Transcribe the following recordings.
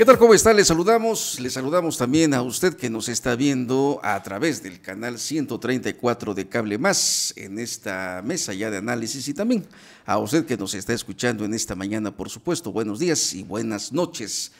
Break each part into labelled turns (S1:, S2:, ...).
S1: ¿Qué tal? ¿Cómo está? Le saludamos también a usted que nos está viendo a través del canal 134 de Cable Más en esta mesa ya de análisis, y también a usted que nos está escuchando en esta mañana, por supuesto. Buenos días y buenas noches.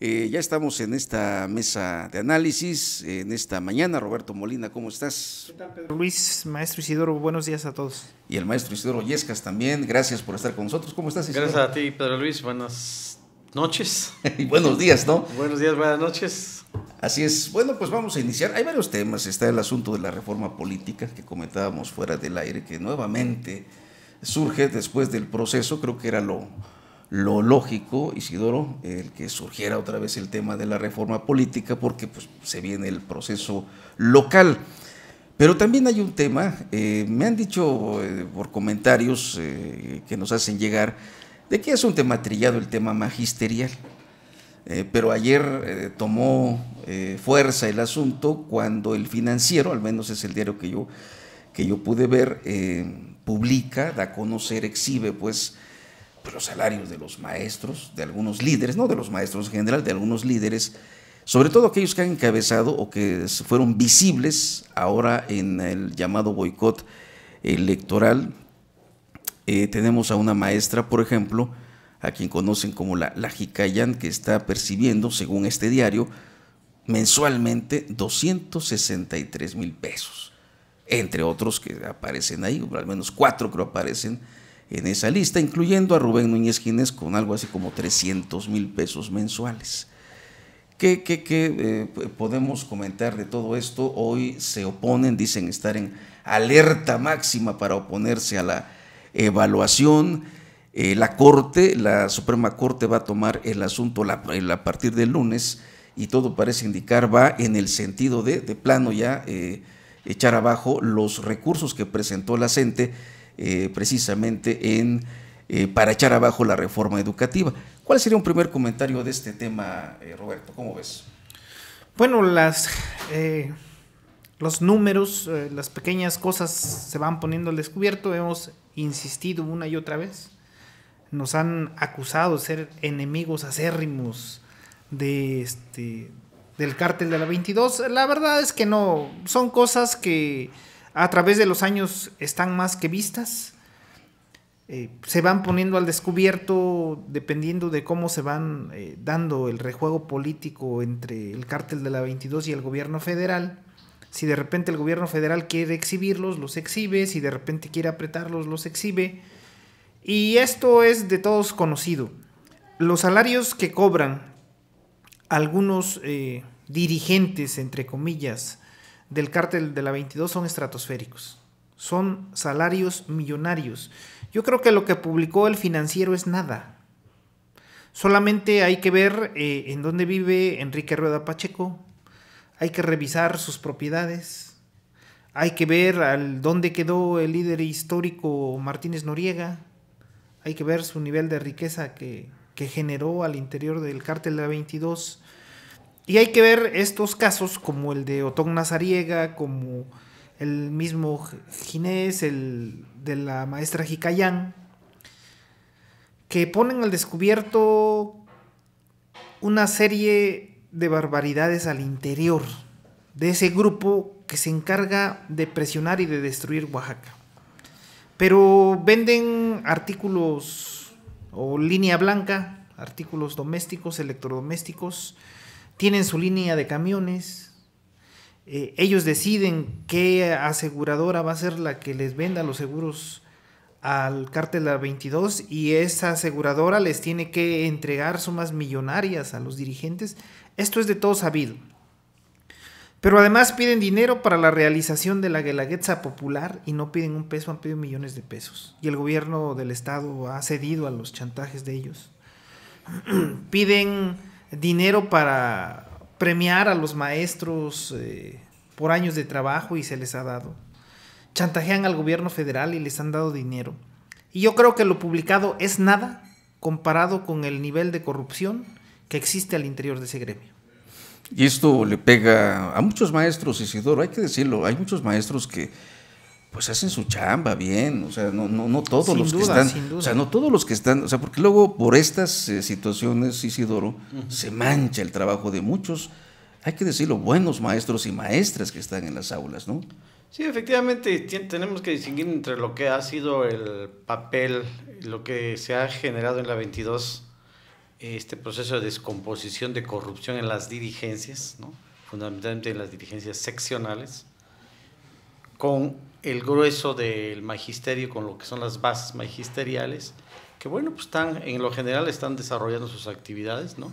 S1: Ya estamos en esta mesa de análisis en esta mañana. Roberto Molina, ¿cómo estás?
S2: ¿Qué tal, Pedro Luis? Maestro Isidoro, buenos días a todos.
S1: Y el maestro Isidoro Yescas también, gracias por estar con nosotros. ¿Cómo estás, Isidoro?
S3: Gracias a ti, Pedro Luis, buenas noches.
S1: Y buenos días, ¿no?
S3: Buenos días, buenas noches.
S1: Así es. Bueno, pues vamos a iniciar. Hay varios temas. Está el asunto de la reforma política que comentábamos fuera del aire, que nuevamente surge después del proceso. Creo que era lo lógico, Isidoro, el que surgiera otra vez el tema de la reforma política, porque pues se viene el proceso local. Pero también hay un tema, me han dicho por comentarios que nos hacen llegar, de que es un tema trillado, el tema magisterial. Pero ayer tomó fuerza el asunto cuando El Financiero, al menos es el diario que yo pude ver, publica, da a conocer, exhibe pues los salarios de los maestros, de algunos líderes, no de los maestros en general, de algunos líderes, sobre todo aquellos que han encabezado o que fueron visibles ahora en el llamado boicot electoral. Tenemos a una maestra, por ejemplo, a quien conocen como la Jicayán, que está percibiendo, según este diario, mensualmente 263,000 pesos, entre otros que aparecen ahí, al menos 4 creo aparecen en esa lista, incluyendo a Rubén Núñez Ginés con algo así como 300,000 pesos mensuales. ¿Qué podemos comentar de todo esto? Hoy se oponen, dicen estar en alerta máxima para oponerse a la evaluación. La Suprema Corte va a tomar el asunto a partir del lunes, y todo parece indicar va en el sentido de plano ya echar abajo los recursos que presentó la CENTE precisamente para echar abajo la reforma educativa. ¿Cuál sería un primer comentario de este tema, Roberto? ¿Cómo ves?
S2: Bueno, los números, las pequeñas cosas se van poniendo al descubierto. Hemos insistido una y otra vez. Nos han acusado de ser enemigos acérrimos del cártel de la 22. La verdad es que no, son cosas que a través de los años están más que vistas. Se van poniendo al descubierto dependiendo de cómo se van dando el rejuego político entre el cártel de la 22 y el gobierno federal. Si de repente el gobierno federal quiere exhibirlos, los exhibe. Si de repente quiere apretarlos, los exhibe. Y esto es de todos conocido. Los salarios que cobran algunos dirigentes, entre comillas, del cártel de la 22 son estratosféricos. Son salarios millonarios. Yo creo que lo que publicó El Financiero es nada. Solamente hay que ver en dónde vive Enrique Rueda Pacheco. Hay que revisar sus propiedades. Hay que ver dónde quedó el líder histórico Martínez Noriega. Hay que ver su nivel de riqueza que generó al interior del cártel de la 22. Y hay que ver estos casos como el de Otón Nazariega, como el mismo Ginés, el de la maestra Jicayán, que ponen al descubierto una serie de barbaridades al interior de ese grupo que se encarga de presionar y de destruir Oaxaca. Pero venden artículos o línea blanca, artículos domésticos, electrodomésticos, tienen su línea de camiones. Ellos deciden qué aseguradora va a ser la que les venda los seguros al cártel de la 22, y esa aseguradora les tiene que entregar sumas millonarias a los dirigentes. Esto es de todo sabido. Pero además piden dinero para la realización de la Guelaguetza popular, y no piden un peso, han pedido millones de pesos. Y el gobierno del estado ha cedido a los chantajes de ellos. Piden dinero para premiar a los maestros por años de trabajo, y se les ha dado. Chantajean al gobierno federal y les han dado dinero. Y yo creo que lo publicado es nada comparado con el nivel de corrupción que existe al interior de ese gremio.
S1: Y esto le pega a muchos maestros, Isidoro, hay que decirlo. Hay muchos maestros que pues hacen su chamba bien, o sea, no todos
S2: Sin
S1: los
S2: duda,
S1: que están,
S2: sin duda.
S1: o sea, no todos los que están, o sea, porque luego por estas situaciones, Isidoro, se mancha el trabajo de muchos, hay que decirlo, buenos maestros y maestras que están en las aulas, ¿no?
S3: Sí, efectivamente, tenemos que distinguir entre lo que ha sido el papel, lo que se ha generado en la 22, este proceso de descomposición, de corrupción en las dirigencias, ¿no? Fundamentalmente en las dirigencias seccionales, con el grueso del magisterio, con lo que son las bases magisteriales, que bueno, pues en lo general están desarrollando sus actividades, ¿no?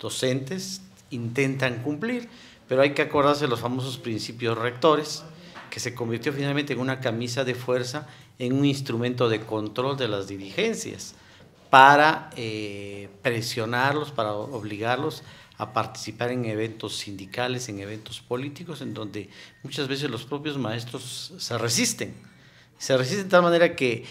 S3: Docentes intentan cumplir, pero hay que acordarse de los famosos principios rectores, que se convirtió finalmente en una camisa de fuerza, en un instrumento de control de las dirigencias, para presionarlos, para obligarlos a participar en eventos sindicales, en eventos políticos, en donde muchas veces los propios maestros se resisten de tal manera que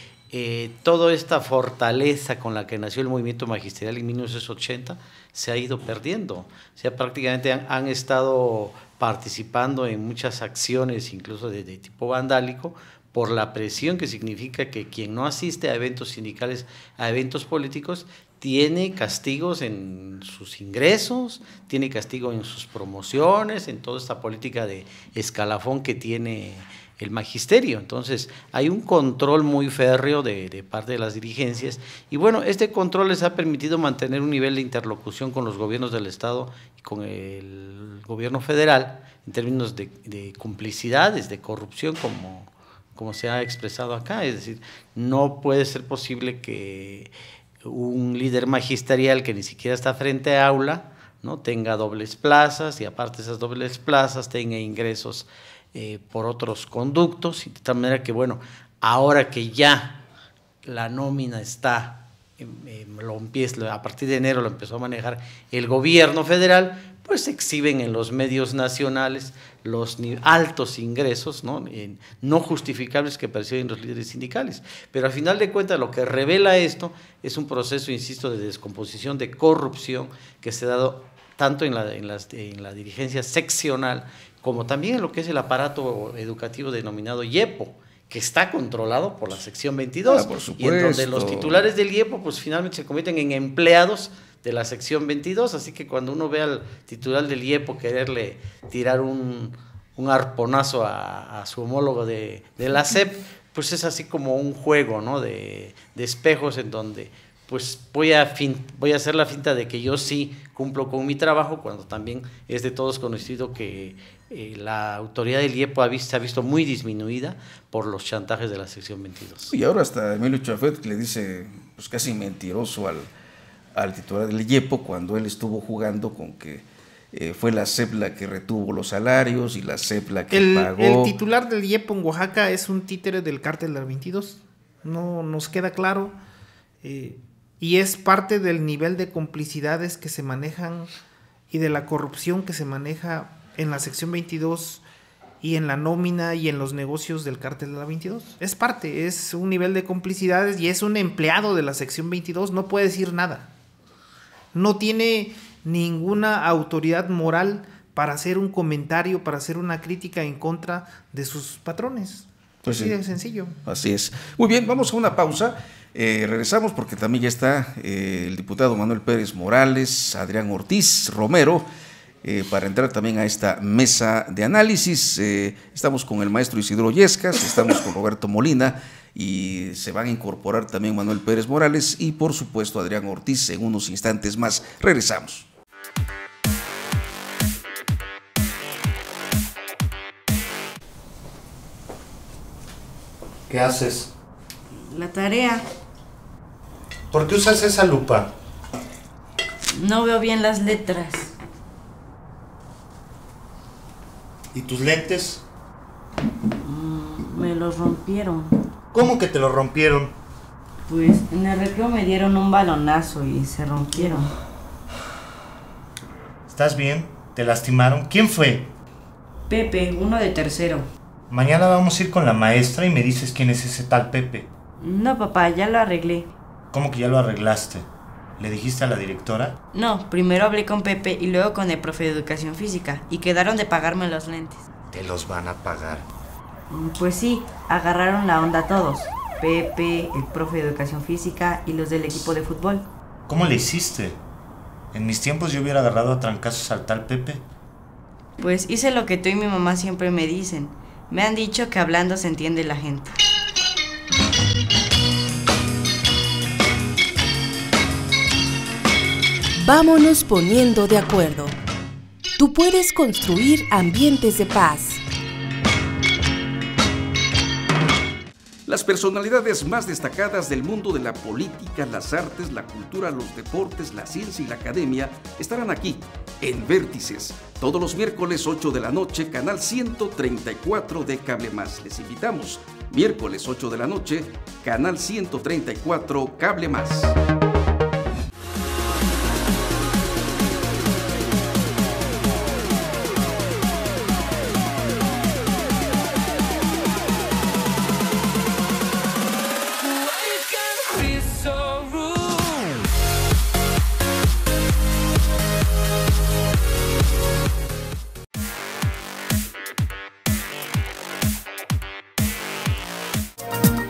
S3: toda esta fortaleza con la que nació el movimiento magisterial en 1980 se ha ido perdiendo. O sea, prácticamente han estado participando en muchas acciones, incluso de tipo vandálico, por la presión que significa que quien no asiste a eventos sindicales, a eventos políticos, tiene castigos en sus ingresos, tiene castigo en sus promociones, en toda esta política de escalafón que tiene el magisterio. Entonces hay un control muy férreo de parte de las dirigencias, y bueno, este control les ha permitido mantener un nivel de interlocución con los gobiernos del Estado y con el gobierno federal en términos de complicidades, de corrupción, como se ha expresado acá. Es decir, no puede ser posible que un líder magisterial que ni siquiera está frente a aula, ¿no?, tenga dobles plazas, y aparte de esas dobles plazas tenga ingresos por otros conductos, y de tal manera que, bueno, ahora que ya la nómina está, a partir de enero lo empezó a manejar el gobierno federal, pues se exhiben en los medios nacionales los altos ingresos, no justificables que perciben los líderes sindicales. Pero al final de cuentas lo que revela esto es un proceso, insisto, de descomposición, de corrupción, que se ha dado tanto en la dirigencia seccional como también en lo que es el aparato educativo denominado IEPO, que está controlado por la sección 22,
S1: por supuesto.
S3: Y en donde los titulares del IEPO pues finalmente se convierten en empleados de la sección 22, así que cuando uno ve al titular del IEPO quererle tirar un arponazo a su homólogo de la SEP, pues es así como un juego, ¿no?, de espejos, en donde pues voy a hacer la finta de que yo sí cumplo con mi trabajo, cuando también es de todos conocido que la autoridad del IEPO se ha visto muy disminuida por los chantajes de la sección 22.
S1: Y ahora hasta Emilio Chafet le dice pues casi mentiroso al titular del IEPO, cuando él estuvo jugando con que fue la SEP la que retuvo los salarios y la SEP la que pagó.
S2: El titular del IEPO en Oaxaca es un títere del cártel de la 22, no nos queda claro, y es parte del nivel de complicidades que se manejan y de la corrupción que se maneja en la sección 22 y en la nómina y en los negocios del cártel de la 22. Es parte, es un nivel de complicidades, y es un empleado de la sección 22, no puede decir nada. No tiene ninguna autoridad moral para hacer un comentario, para hacer una crítica en contra de sus patrones.
S1: Pues
S2: así de sencillo.
S1: Así es. Muy bien, vamos a una pausa. Regresamos porque también ya está el diputado Manuel Pérez Morales, Adrián Ortiz Romero, para entrar también a esta mesa de análisis. Estamos con el maestro Isidoro Yescas, estamos con Roberto Molina, y se van a incorporar también Manuel Pérez Morales y por supuesto Adrián Ortiz en unos instantes más. Regresamos.
S4: ¿Qué haces?
S5: La tarea.
S4: ¿Por qué usas esa lupa?
S5: No veo bien las letras.
S4: ¿Y tus lentes?
S5: Me los rompieron.
S4: ¿Cómo que te los rompieron?
S5: Pues en el recreo me dieron un balonazo y se rompieron.
S4: ¿Estás bien? ¿Te lastimaron? ¿Quién fue?
S5: Pepe, uno de tercero.
S4: Mañana vamos a ir con la maestra y me dices quién es ese tal Pepe.
S5: No, papá, ya lo arreglé.
S4: ¿Cómo que ya lo arreglaste? ¿Le dijiste a la directora?
S5: No, primero hablé con Pepe y luego con el profe de educación física, y quedaron de pagarme los lentes.
S4: Te los van a pagar.
S5: Pues sí, agarraron la onda todos. Pepe, el profe de educación física y los del equipo de fútbol.
S4: ¿Cómo le hiciste? En mis tiempos yo hubiera agarrado a trancazos al tal Pepe.
S5: Pues hice lo que tú y mi mamá siempre me dicen. Me han dicho que hablando se entiende la gente.
S6: Vámonos poniendo de acuerdo. Tú puedes construir ambientes de paz.
S1: Las personalidades más destacadas del mundo de la política, las artes, la cultura, los deportes, la ciencia y la academia estarán aquí, en Vértices, todos los miércoles 8 de la noche, canal 134 de Cable Más. Les invitamos, miércoles 8 de la noche, canal 134 Cable Más.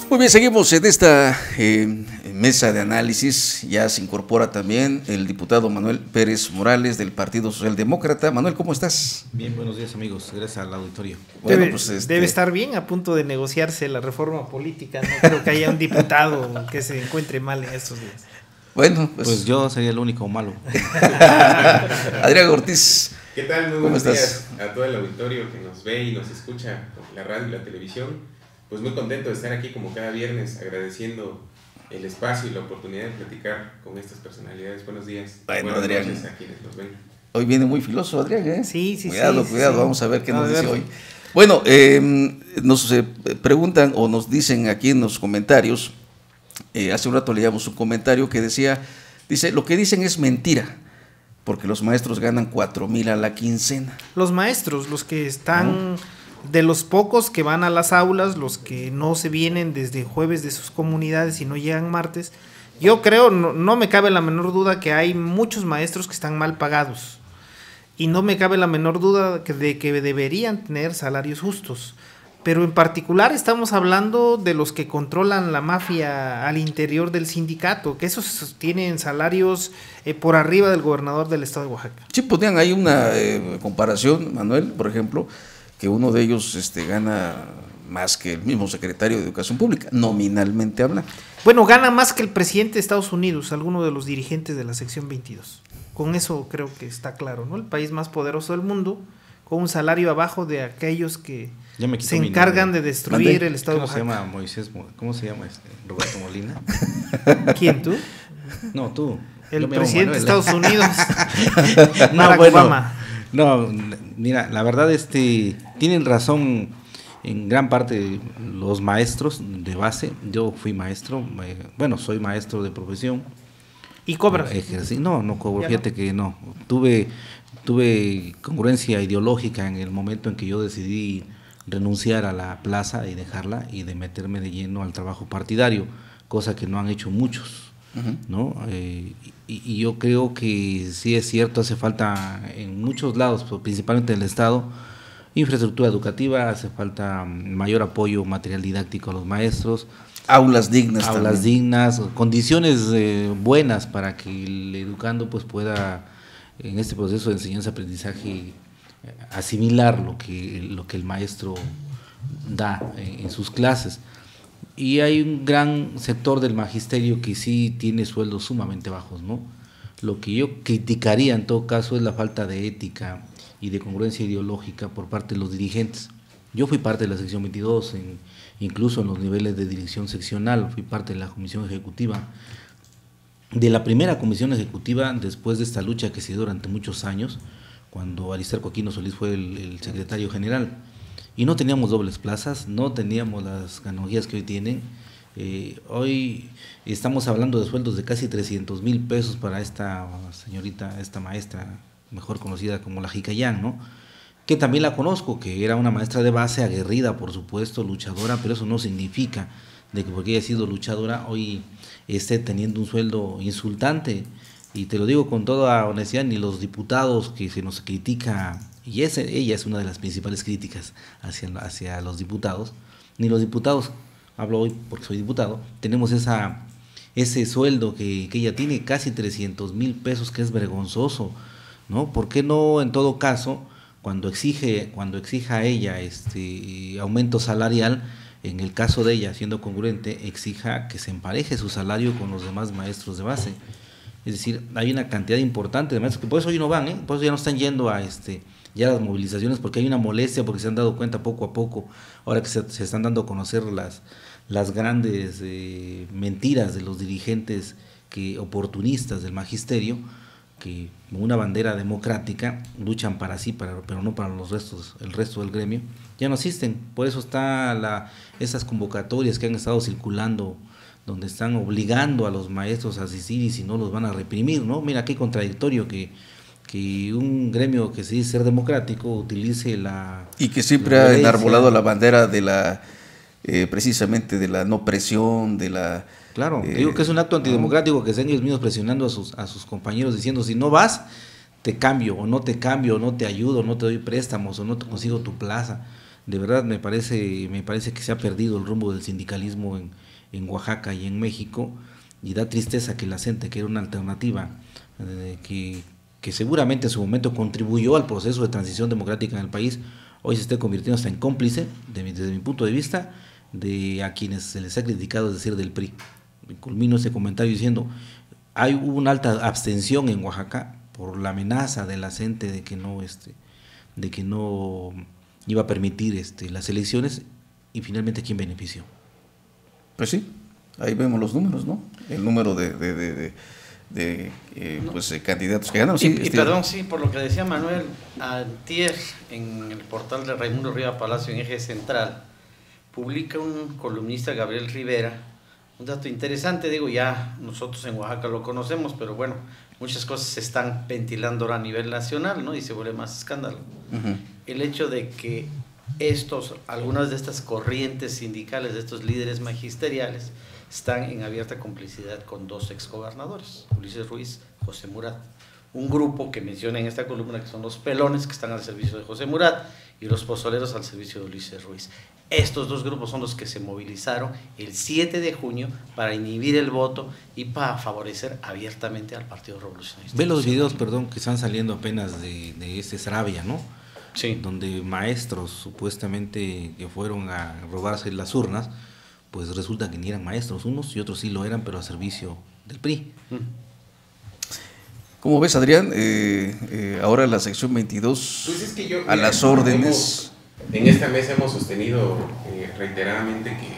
S1: Muy bien, seguimos en esta mesa de análisis. Ya se incorpora también el diputado Manuel Pérez Morales del Partido Socialdemócrata. Manuel, ¿cómo estás?
S7: Bien, buenos días amigos, gracias al auditorio.
S2: Bueno, debe estar bien, a punto de negociarse la reforma política. No creo que haya un diputado que se encuentre mal en estos días.
S1: Bueno,
S7: pues yo sería el único malo.
S1: Adrián Ortiz.
S8: ¿Qué tal? Muy buenos días a todo el auditorio que nos ve y nos escucha por la radio y la televisión. Pues muy contento de estar aquí como cada viernes, agradeciendo el espacio y la oportunidad de platicar con estas personalidades. Buenos días.
S1: Bueno,
S8: buenas
S1: Adrián,
S8: noches a quienes nos ven.
S1: Hoy viene muy filoso, Adrián, ¿eh?
S2: Sí.
S1: Cuidado,
S2: sí.
S1: vamos a ver qué nos dice hoy. Bueno, nos preguntan o nos dicen aquí en los comentarios, hace un rato leíamos un comentario que dice, lo que dicen es mentira, porque los maestros ganan 4,000 a la quincena.
S2: Los maestros, los que están... De los pocos que van a las aulas, los que no se vienen desde jueves de sus comunidades y no llegan martes, yo creo, no me cabe la menor duda que hay muchos maestros que están mal pagados. Y no me cabe la menor duda de que deberían tener salarios justos. Pero en particular estamos hablando de los que controlan la mafia al interior del sindicato, que esos tienen salarios por arriba del gobernador del estado de Oaxaca.
S1: Sí, ponían ahí una comparación, Manuel, por ejemplo, que uno de ellos gana más que el mismo secretario de Educación Pública, nominalmente hablando.
S2: Bueno, gana más que el presidente de Estados Unidos, alguno de los dirigentes de la sección 22. Con eso creo que está claro, ¿no? El país más poderoso del mundo, con un salario abajo de aquellos que se encargan de destruir el estado de Oaxaca.
S7: ¿Cómo se llama Moisés? ¿Cómo se llama Roberto Molina?
S2: ¿Quién, tú?
S7: No, tú.
S2: El presidente de Estados Unidos.
S7: Barack Obama. No, mira, la verdad tienen razón en gran parte los maestros de base. Yo fui maestro, soy maestro de profesión.
S2: ¿Y cobras?
S7: No cobro, fíjate que no. Tuve congruencia ideológica en el momento en que yo decidí renunciar a la plaza y dejarla y de meterme de lleno al trabajo partidario, cosa que no han hecho muchos. ¿No? Y yo creo que sí es cierto, hace falta en muchos lados, principalmente en el Estado, infraestructura educativa, hace falta mayor apoyo material didáctico a los maestros,
S1: aulas dignas,
S7: condiciones buenas para que el educando pues pueda en este proceso de enseñanza-aprendizaje asimilar lo que el maestro da en sus clases. Y hay un gran sector del magisterio que sí tiene sueldos sumamente bajos, ¿no? Lo que yo criticaría en todo caso es la falta de ética y de congruencia ideológica por parte de los dirigentes. Yo fui parte de la sección 22, incluso en los niveles de dirección seccional, fui parte de la comisión ejecutiva. De la primera comisión ejecutiva, después de esta lucha que se dio durante muchos años, cuando Aristarco Aquino Solís fue el secretario general, y no teníamos dobles plazas, no teníamos las ganancias que hoy tienen. Hoy estamos hablando de sueldos de casi 300,000 pesos para esta señorita, esta maestra, mejor conocida como la Jicayán, ¿no? Que también la conozco, que era una maestra de base, aguerrida, por supuesto, luchadora, pero eso no significa de que porque haya sido luchadora hoy esté teniendo un sueldo insultante. Y te lo digo con toda honestidad, ni los diputados que se nos critica y ella es una de las principales críticas hacia los diputados. Ni los diputados, hablo hoy porque soy diputado, tenemos ese sueldo que ella tiene, casi 300,000 pesos, que es vergonzoso, ¿no? ¿Por qué no, en todo caso, cuando exija a ella aumento salarial, en el caso de ella, siendo congruente, exija que se empareje su salario con los demás maestros de base? Es decir, hay una cantidad importante de maestros que por eso hoy no van, por eso ya no están yendo a ya las movilizaciones, porque hay una molestia, porque se han dado cuenta poco a poco, ahora que se están dando a conocer las grandes mentiras de los dirigentes oportunistas del magisterio, que como una bandera democrática luchan para sí, pero no para el resto del gremio, ya no asisten. Por eso está esas convocatorias que han estado circulando, donde están obligando a los maestros a asistir, y si no los van a reprimir, ¿no? Mira qué contradictorio que un gremio que se dice ser democrático utilice
S1: y que siempre ha enarbolado la bandera de precisamente de la no presión, de la...
S7: Claro, digo que es un acto antidemocrático, que sean ellos mismos presionando a sus compañeros, diciendo, si no vas, te cambio, o no te ayudo, o no te doy préstamos, o no te consigo tu plaza. De verdad me parece que se ha perdido el rumbo del sindicalismo en Oaxaca y en México, y da tristeza que la CENTE, que era una alternativa que seguramente en su momento contribuyó al proceso de transición democrática en el país, hoy se esté convirtiendo hasta en cómplice, desde mi punto de vista, de a quienes se les ha criticado, es decir, del PRI. Culmino este comentario diciendo, hubo una alta abstención en Oaxaca por la amenaza de la CENTE de que no iba a permitir las elecciones, y finalmente ¿quién benefició?
S1: Pues sí, ahí vemos los números, ¿no? El número de candidatos que ganan.
S3: Sí, perdón, por lo que decía Manuel, antier en el portal de Raimundo Riva Palacio en Eje Central, publica un columnista, Gabriel Rivera, un dato interesante. Digo, ya nosotros en Oaxaca lo conocemos, pero bueno, muchas cosas se están ventilando ahora a nivel nacional, ¿no? Y se vuelve más escándalo. Uh-huh. El hecho de que algunas de estas corrientes sindicales, de estos líderes magisteriales, están en abierta complicidad con dos exgobernadores, Ulises Ruiz, José Murat. Un grupo que menciona en esta columna que son los pelones, que están al servicio de José Murat, y los pozoleros al servicio de Ulises Ruiz. Estos dos grupos son los que se movilizaron el 7 de junio para inhibir el voto y para favorecer abiertamente al Partido Revolucionario.
S7: Ve los videos, que están saliendo apenas de Sarabia, ¿no?
S3: Sí.
S7: Donde maestros supuestamente que fueron a robarse las urnas, pues resulta que ni eran maestros unos, y otros sí lo eran, pero a servicio del PRI.
S1: ¿Cómo ves, Adrián? Ahora la sección 22,
S8: pues es que
S1: a las órdenes.
S8: En esta mesa hemos sostenido reiteradamente que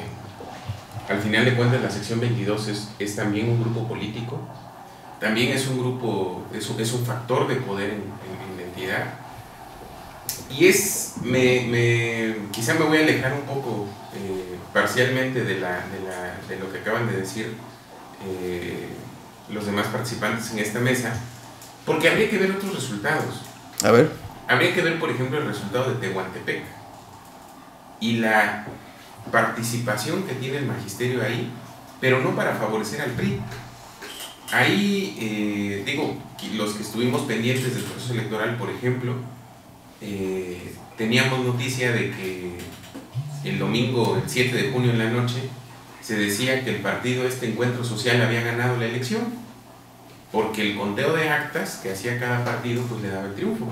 S8: al final de cuentas la sección 22 es también un grupo político, también es un grupo, es un factor de poder en la entidad. Y quizá me voy a alejar un poco parcialmente de lo que acaban de decir los demás participantes en esta mesa, porque habría que ver otros resultados.
S1: A ver.
S8: Habría que ver, por ejemplo, el resultado de Tehuantepec y la participación que tiene el magisterio ahí, pero no para favorecer al PRI. Ahí, los que estuvimos pendientes del proceso electoral, por ejemplo, teníamos noticia de que el domingo, el 7 de junio en la noche, se decía que el partido Encuentro Social había ganado la elección, porque el conteo de actas que hacía cada partido pues le daba el triunfo.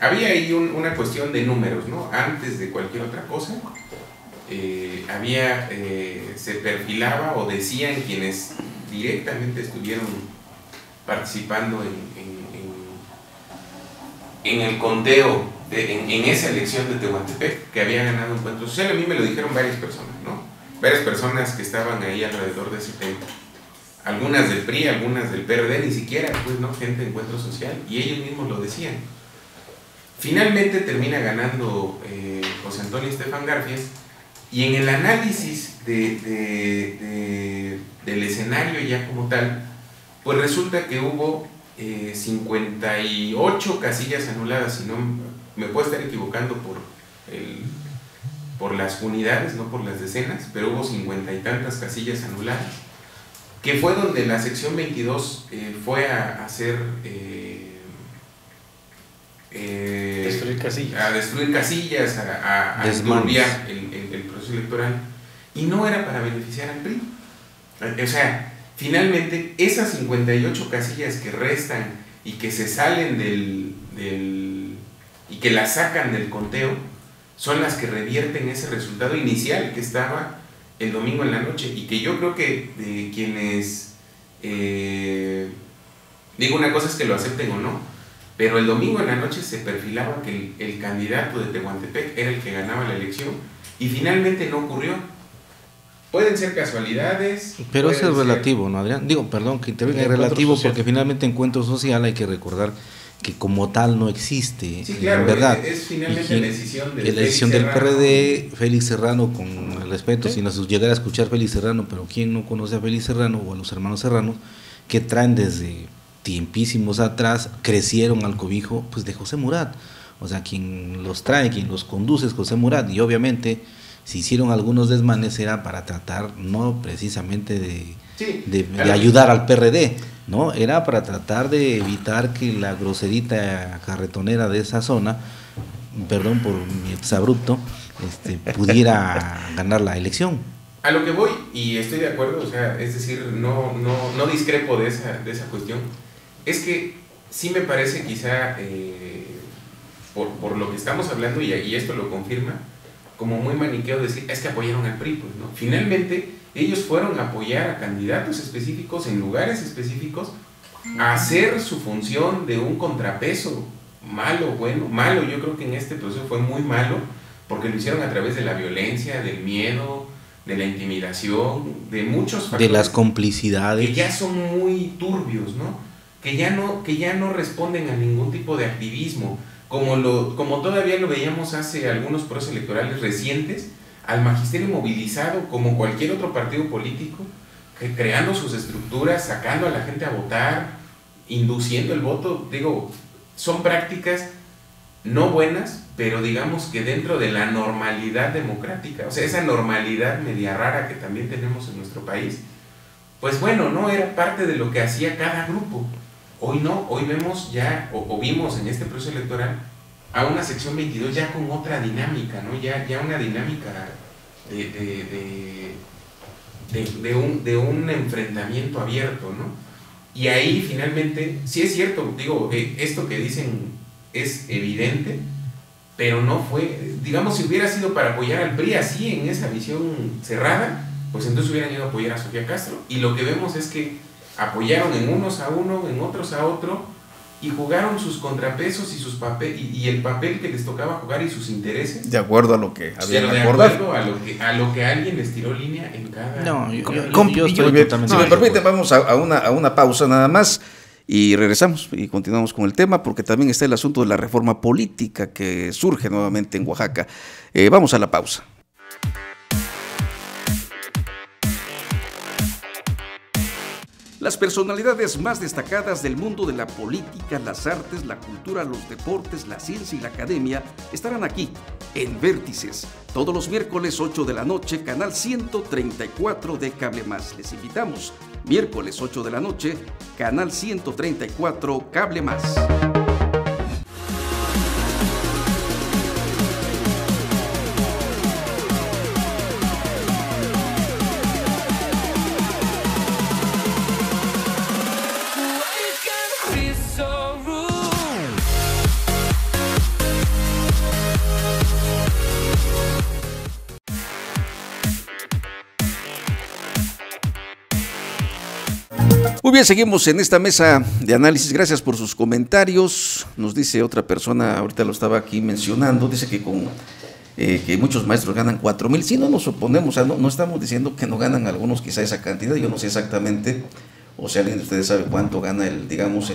S8: Había ahí una cuestión de números, ¿no? Antes de cualquier otra cosa, se perfilaba o decían quienes directamente estuvieron participando en el conteo, en esa elección de Tehuantepec, que había ganado Encuentro Social. A mí me lo dijeron varias personas, ¿no? Varias personas que estaban ahí alrededor de 70. Algunas del PRI, algunas del PRD, ni siquiera, pues, ¿no? Gente de Encuentro Social, y ellos mismos lo decían. Finalmente termina ganando José Antonio Estefan Garfias, y en el análisis del escenario ya como tal, pues resulta que hubo 58 casillas anuladas, si no me puedo estar equivocando por las unidades, no por las decenas, pero hubo 50 y tantas casillas anuladas, que fue donde la sección 22 fue a hacer
S3: destruir casillas,
S1: a enturbiar el proceso electoral, y no era para beneficiar al PRI. O sea, finalmente esas 58 casillas que restan y que se salen y que las sacan del conteo son las que revierten ese resultado inicial que estaba el domingo en la noche, y que yo creo que de quienes digo, una cosa es que lo acepten o no, pero el domingo en la noche se perfilaba que el candidato de Tehuantepec era el que ganaba la elección, y finalmente no ocurrió. Pueden ser casualidades.
S7: Pero eso es relativo, ¿no, Adrián? Digo, perdón que intervenga, es relativo porque finalmente encuentro social hay que recordar que como tal no existe.
S1: Sí, claro,
S7: en verdad.
S1: Es finalmente la decisión
S7: del PRD, Félix Serrano, con el respeto, ¿sí? Si nos llegara a escuchar Félix Serrano, pero ¿quién no conoce a Félix Serrano o a los hermanos Serranos, que traen desde tiempísimos atrás, crecieron al cobijo pues de José Murat? O sea, quien los trae, quien los conduce es José Murat, y obviamente si hicieron algunos desmanes era para tratar no precisamente de ayudar al PRD, ¿no? Era para tratar de evitar que la groserita carretonera de esa zona, perdón por mi exabrupto, pudiera ganar la elección.
S1: A lo que voy, y estoy de acuerdo, o sea, es decir, no discrepo de esa cuestión, es que sí me parece quizá, por lo que estamos hablando, y esto lo confirma, como muy maniqueo decir, es que apoyaron al PRI, pues, ¿no? Finalmente, ellos fueron a apoyar a candidatos específicos en lugares específicos, a hacer su función de un contrapeso, malo, bueno, malo, yo creo que en este proceso fue muy malo, porque lo hicieron a través de la violencia, del miedo, de la intimidación, de muchos factores,
S7: de las complicidades,
S1: que ya son muy turbios, ¿no? Que ya no responden a ningún tipo de activismo, como todavía lo veíamos hace algunos procesos electorales recientes, al magisterio movilizado como cualquier otro partido político, creando sus estructuras, sacando a la gente a votar, induciendo el voto. Digo, son prácticas no buenas, pero digamos que dentro de la normalidad democrática, o sea, esa normalidad media rara que también tenemos en nuestro país, pues bueno, no era parte de lo que hacía cada grupo. Hoy no, hoy vemos ya, o vimos en este proceso electoral, a una sección 22 ya con otra dinámica, ¿no? Ya una dinámica de un enfrentamiento abierto, ¿no? Y ahí finalmente, sí es cierto, digo, esto que dicen es evidente, pero no fue, digamos, si hubiera sido para apoyar al PRI así, en esa visión cerrada, pues entonces hubieran ido a apoyar a Sofía Castro, y lo que vemos es que apoyaron en unos a uno, en otros a otro, y jugaron sus contrapesos y sus y el papel que les tocaba jugar y sus intereses.
S9: De acuerdo a lo que habían
S1: acordado. A lo que alguien les tiró línea en cada...
S7: No, yo estoy totalmente...
S9: Si me permite, vamos a una pausa nada más y regresamos y continuamos con el tema, porque también está el asunto de la reforma política que surge nuevamente en Oaxaca. Vamos a la pausa. Las personalidades más destacadas del mundo de la política, las artes, la cultura, los deportes, la ciencia y la academia estarán aquí, en Vértices, todos los miércoles 8 de la noche, canal 134 de Cable Más. Les invitamos, miércoles 8 de la noche, canal 134 Cable Más. Muy bien, seguimos en esta mesa de análisis. Gracias por sus comentarios. Nos dice otra persona, ahorita lo estaba aquí mencionando, dice que que muchos maestros ganan 4,000. Si no nos oponemos, o sea, no estamos diciendo que no ganan algunos quizá esa cantidad. Yo no sé exactamente, o sea, alguien de ustedes sabe cuánto gana el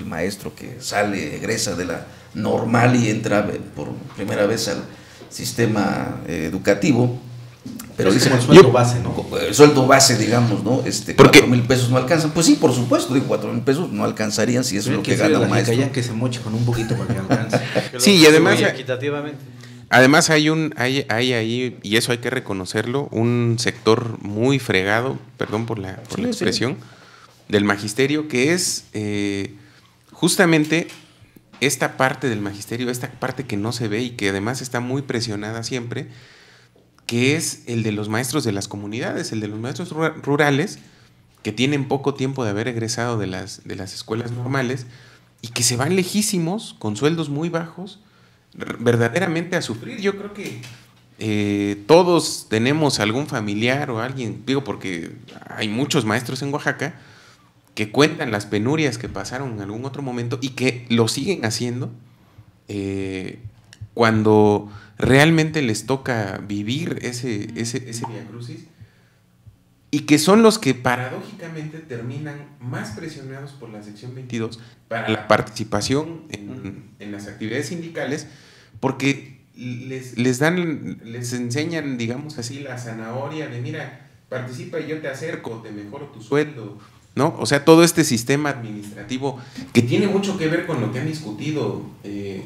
S9: maestro que sale, egresa de la normal y entra por primera vez al sistema educativo. Pero dice
S7: el sueldo base, ¿no?
S9: El sueldo base, digamos, ¿no? 4,000 pesos no alcanzan. Pues sí, por supuesto, 4,000 pesos no alcanzarían si eso es lo que gana un maestro.
S7: Que se moche con un poquito para que alcance.
S8: Sí, y además,
S3: equitativamente.
S8: Además hay ahí, y eso hay que reconocerlo, un sector muy fregado, perdón por la expresión, del magisterio, que es justamente esta parte del magisterio, esta parte que no se ve y que además está muy presionada siempre, que es el de los maestros de las comunidades, el de los maestros rurales, que tienen poco tiempo de haber egresado de las escuelas normales y que se van lejísimos, con sueldos muy bajos, verdaderamente a sufrir. Yo creo que todos tenemos algún familiar o alguien, digo porque hay muchos maestros en Oaxaca, que cuentan las penurias que pasaron en algún otro momento y que lo siguen haciendo cuando realmente les toca vivir ese viacrucis, y que son los que paradójicamente terminan más presionados por la sección 22 para la participación en las actividades sindicales, porque les enseñan, digamos así, la zanahoria de mira, participa y yo te acerco, te mejoro tu sueldo, ¿no? O sea, todo este sistema administrativo que tiene mucho que ver con lo que han discutido.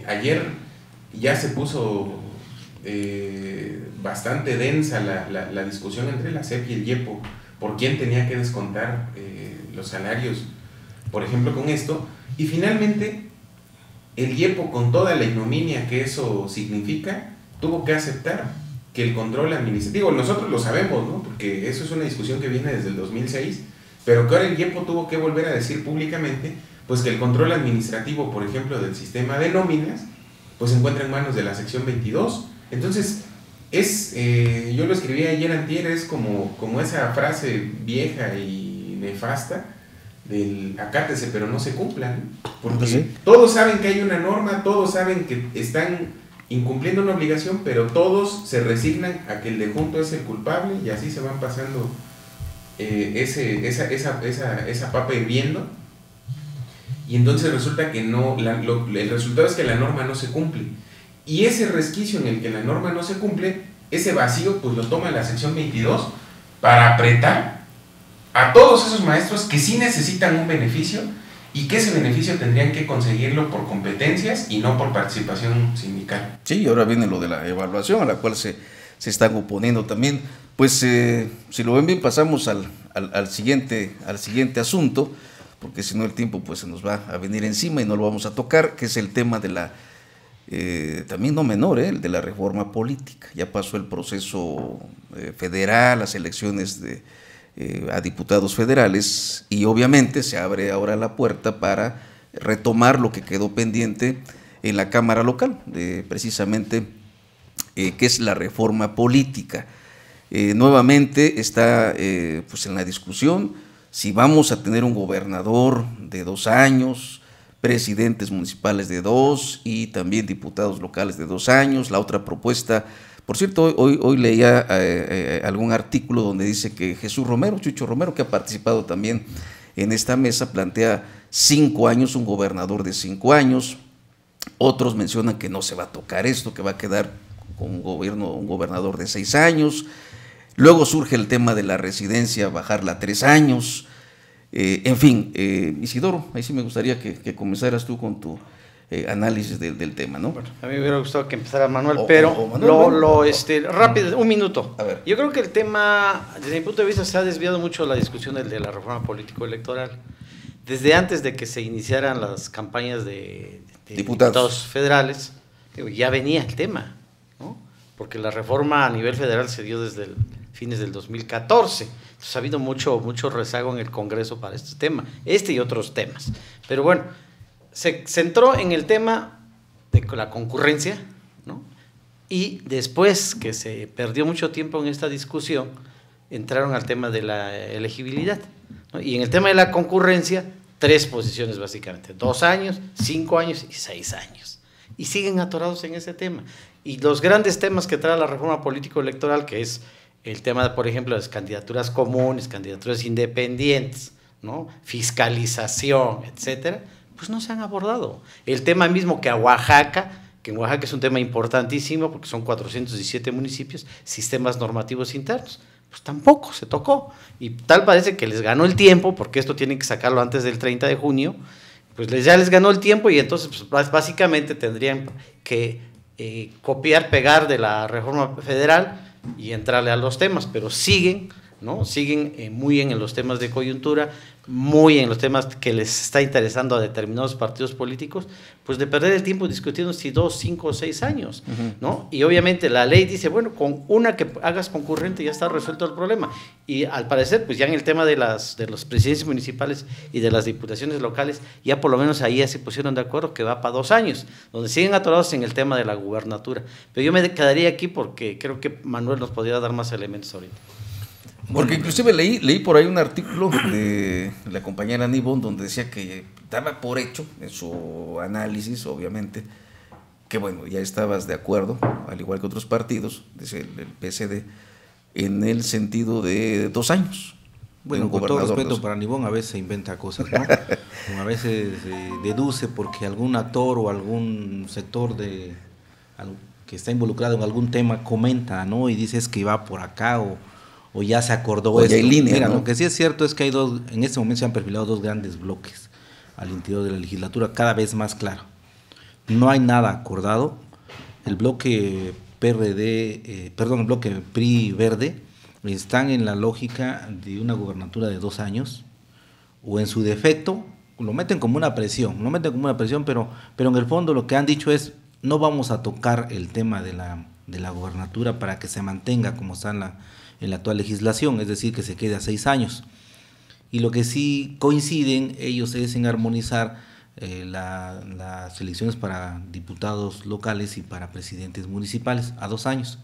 S8: Ayer ya se puso bastante densa la discusión entre la SEP y el IEPO por quién tenía que descontar los salarios, por ejemplo, con esto, y finalmente el IEPO, con toda la ignominia que eso significa, tuvo que aceptar que el control administrativo, nosotros lo sabemos, ¿no? Porque eso es una discusión que viene desde el 2006, pero que ahora el IEPO tuvo que volver a decir públicamente pues que el control administrativo, por ejemplo, del sistema de nóminas, pues se encuentra en manos de la sección 22. Entonces, yo lo escribí ayer antier, es como esa frase vieja y nefasta del acátese pero no se cumplan, porque ¿sí? Todos saben que hay una norma, todos saben que están incumpliendo una obligación, pero todos se resignan a que el de junto es el culpable y así se van pasando esa papa hirviendo, y entonces resulta que no, el resultado es que la norma no se cumple, y ese resquicio en el que la norma no se cumple, ese vacío pues lo toma la sección 22 para apretar a todos esos maestros que sí necesitan un beneficio y que ese beneficio tendrían que conseguirlo por competencias y no por participación sindical.
S1: Sí, y ahora viene lo de la evaluación a la cual se están oponiendo también. Pues si lo ven bien, pasamos al siguiente asunto, porque si no el tiempo pues se nos va a venir encima y no lo vamos a tocar, que es el tema de la, también no menor, el de la reforma política. Ya pasó el proceso federal, las elecciones a diputados federales, y obviamente se abre ahora la puerta para retomar lo que quedó pendiente en la Cámara local, precisamente que es la reforma política. Nuevamente está pues en la discusión si vamos a tener un gobernador de 2 años, presidentes municipales de 2 y también diputados locales de 2 años. La otra propuesta, por cierto, hoy leía algún artículo donde dice que Jesús Romero, Chucho Romero, que ha participado también en esta mesa, plantea 5 años, un gobernador de 5 años. Otros mencionan que no se va a tocar esto, que va a quedar con un gobernador de 6 años. Luego surge el tema de la residencia, bajarla a 3 años. En fin, Isidoro, ahí sí me gustaría que comenzaras tú con tu análisis del tema, ¿no?
S3: Bueno, a mí me hubiera gustado que empezara Manuel, pero Manuel, rápido, un minuto.
S1: A ver.
S3: Yo creo que el tema, desde mi punto de vista, se ha desviado mucho la discusión de la reforma político-electoral. Desde antes de que se iniciaran las campañas de diputados federales, ya venía el tema, ¿no? Porque la reforma a nivel federal se dio desde fines del 2014. Entonces ha habido mucho rezago en el Congreso para este tema, y otros temas. Pero bueno, se centró en el tema de la concurrencia, ¿no? Y después que se perdió mucho tiempo en esta discusión, entraron al tema de la elegibilidad, ¿no? Y en el tema de la concurrencia, 3 posiciones básicamente, 2 años, 5 años y 6 años. Y siguen atorados en ese tema. Y los grandes temas que trae la reforma político-electoral, que es el tema, por ejemplo, de las candidaturas comunes, candidaturas independientes, ¿no? Fiscalización, etcétera, pues no se han abordado. El tema mismo que en Oaxaca es un tema importantísimo porque son 417 municipios, sistemas normativos internos, pues tampoco se tocó. Y tal parece que les ganó el tiempo, porque esto tienen que sacarlo antes del 30 de junio, pues ya les ganó el tiempo y entonces pues, básicamente tendrían que copiar, pegar de la reforma federal y entrarle a los temas, pero siguen, ¿no? Siguen muy en los temas de coyuntura, muy en los temas que les está interesando a determinados partidos políticos, pues de perder el tiempo discutiendo si 2, 5 o 6 años, ¿no? Y obviamente la ley dice, bueno, con una que hagas concurrente ya está resuelto el problema. Y al parecer, pues ya en el tema de los presidencias municipales y de las diputaciones locales, ya por lo menos ahí ya se pusieron de acuerdo que va para 2 años, donde siguen atorados en el tema de la gubernatura. Pero yo me quedaría aquí porque creo que Manuel nos podría dar más elementos ahorita.
S1: Porque inclusive leí por ahí un artículo de la compañera Nibón donde decía que daba por hecho, en su análisis obviamente, que bueno, ya estabas de acuerdo, al igual que otros partidos, dice el PSD, en el sentido de 2 años.
S7: Bueno, con todo respeto para Nibón, a veces se inventa cosas, ¿no? Como a veces deduce porque algún actor o algún sector que está involucrado en algún tema comenta, ¿no? Y dice es que va por acá o ya se acordó esto. Mira, ¿no? Lo que sí es cierto es que en este momento se han perfilado 2 grandes bloques al interior de la legislatura, cada vez más claro. No hay nada acordado. El bloque el bloque PRI-Verde están en la lógica de una gubernatura de 2 años, o en su defecto, lo meten como una presión, pero en el fondo lo que han dicho es, no vamos a tocar el tema de la gubernatura para que se mantenga como está en la actual legislación, es decir, que se quede a 6 años. Y lo que sí coinciden ellos es en armonizar las elecciones para diputados locales y para presidentes municipales a 2 años.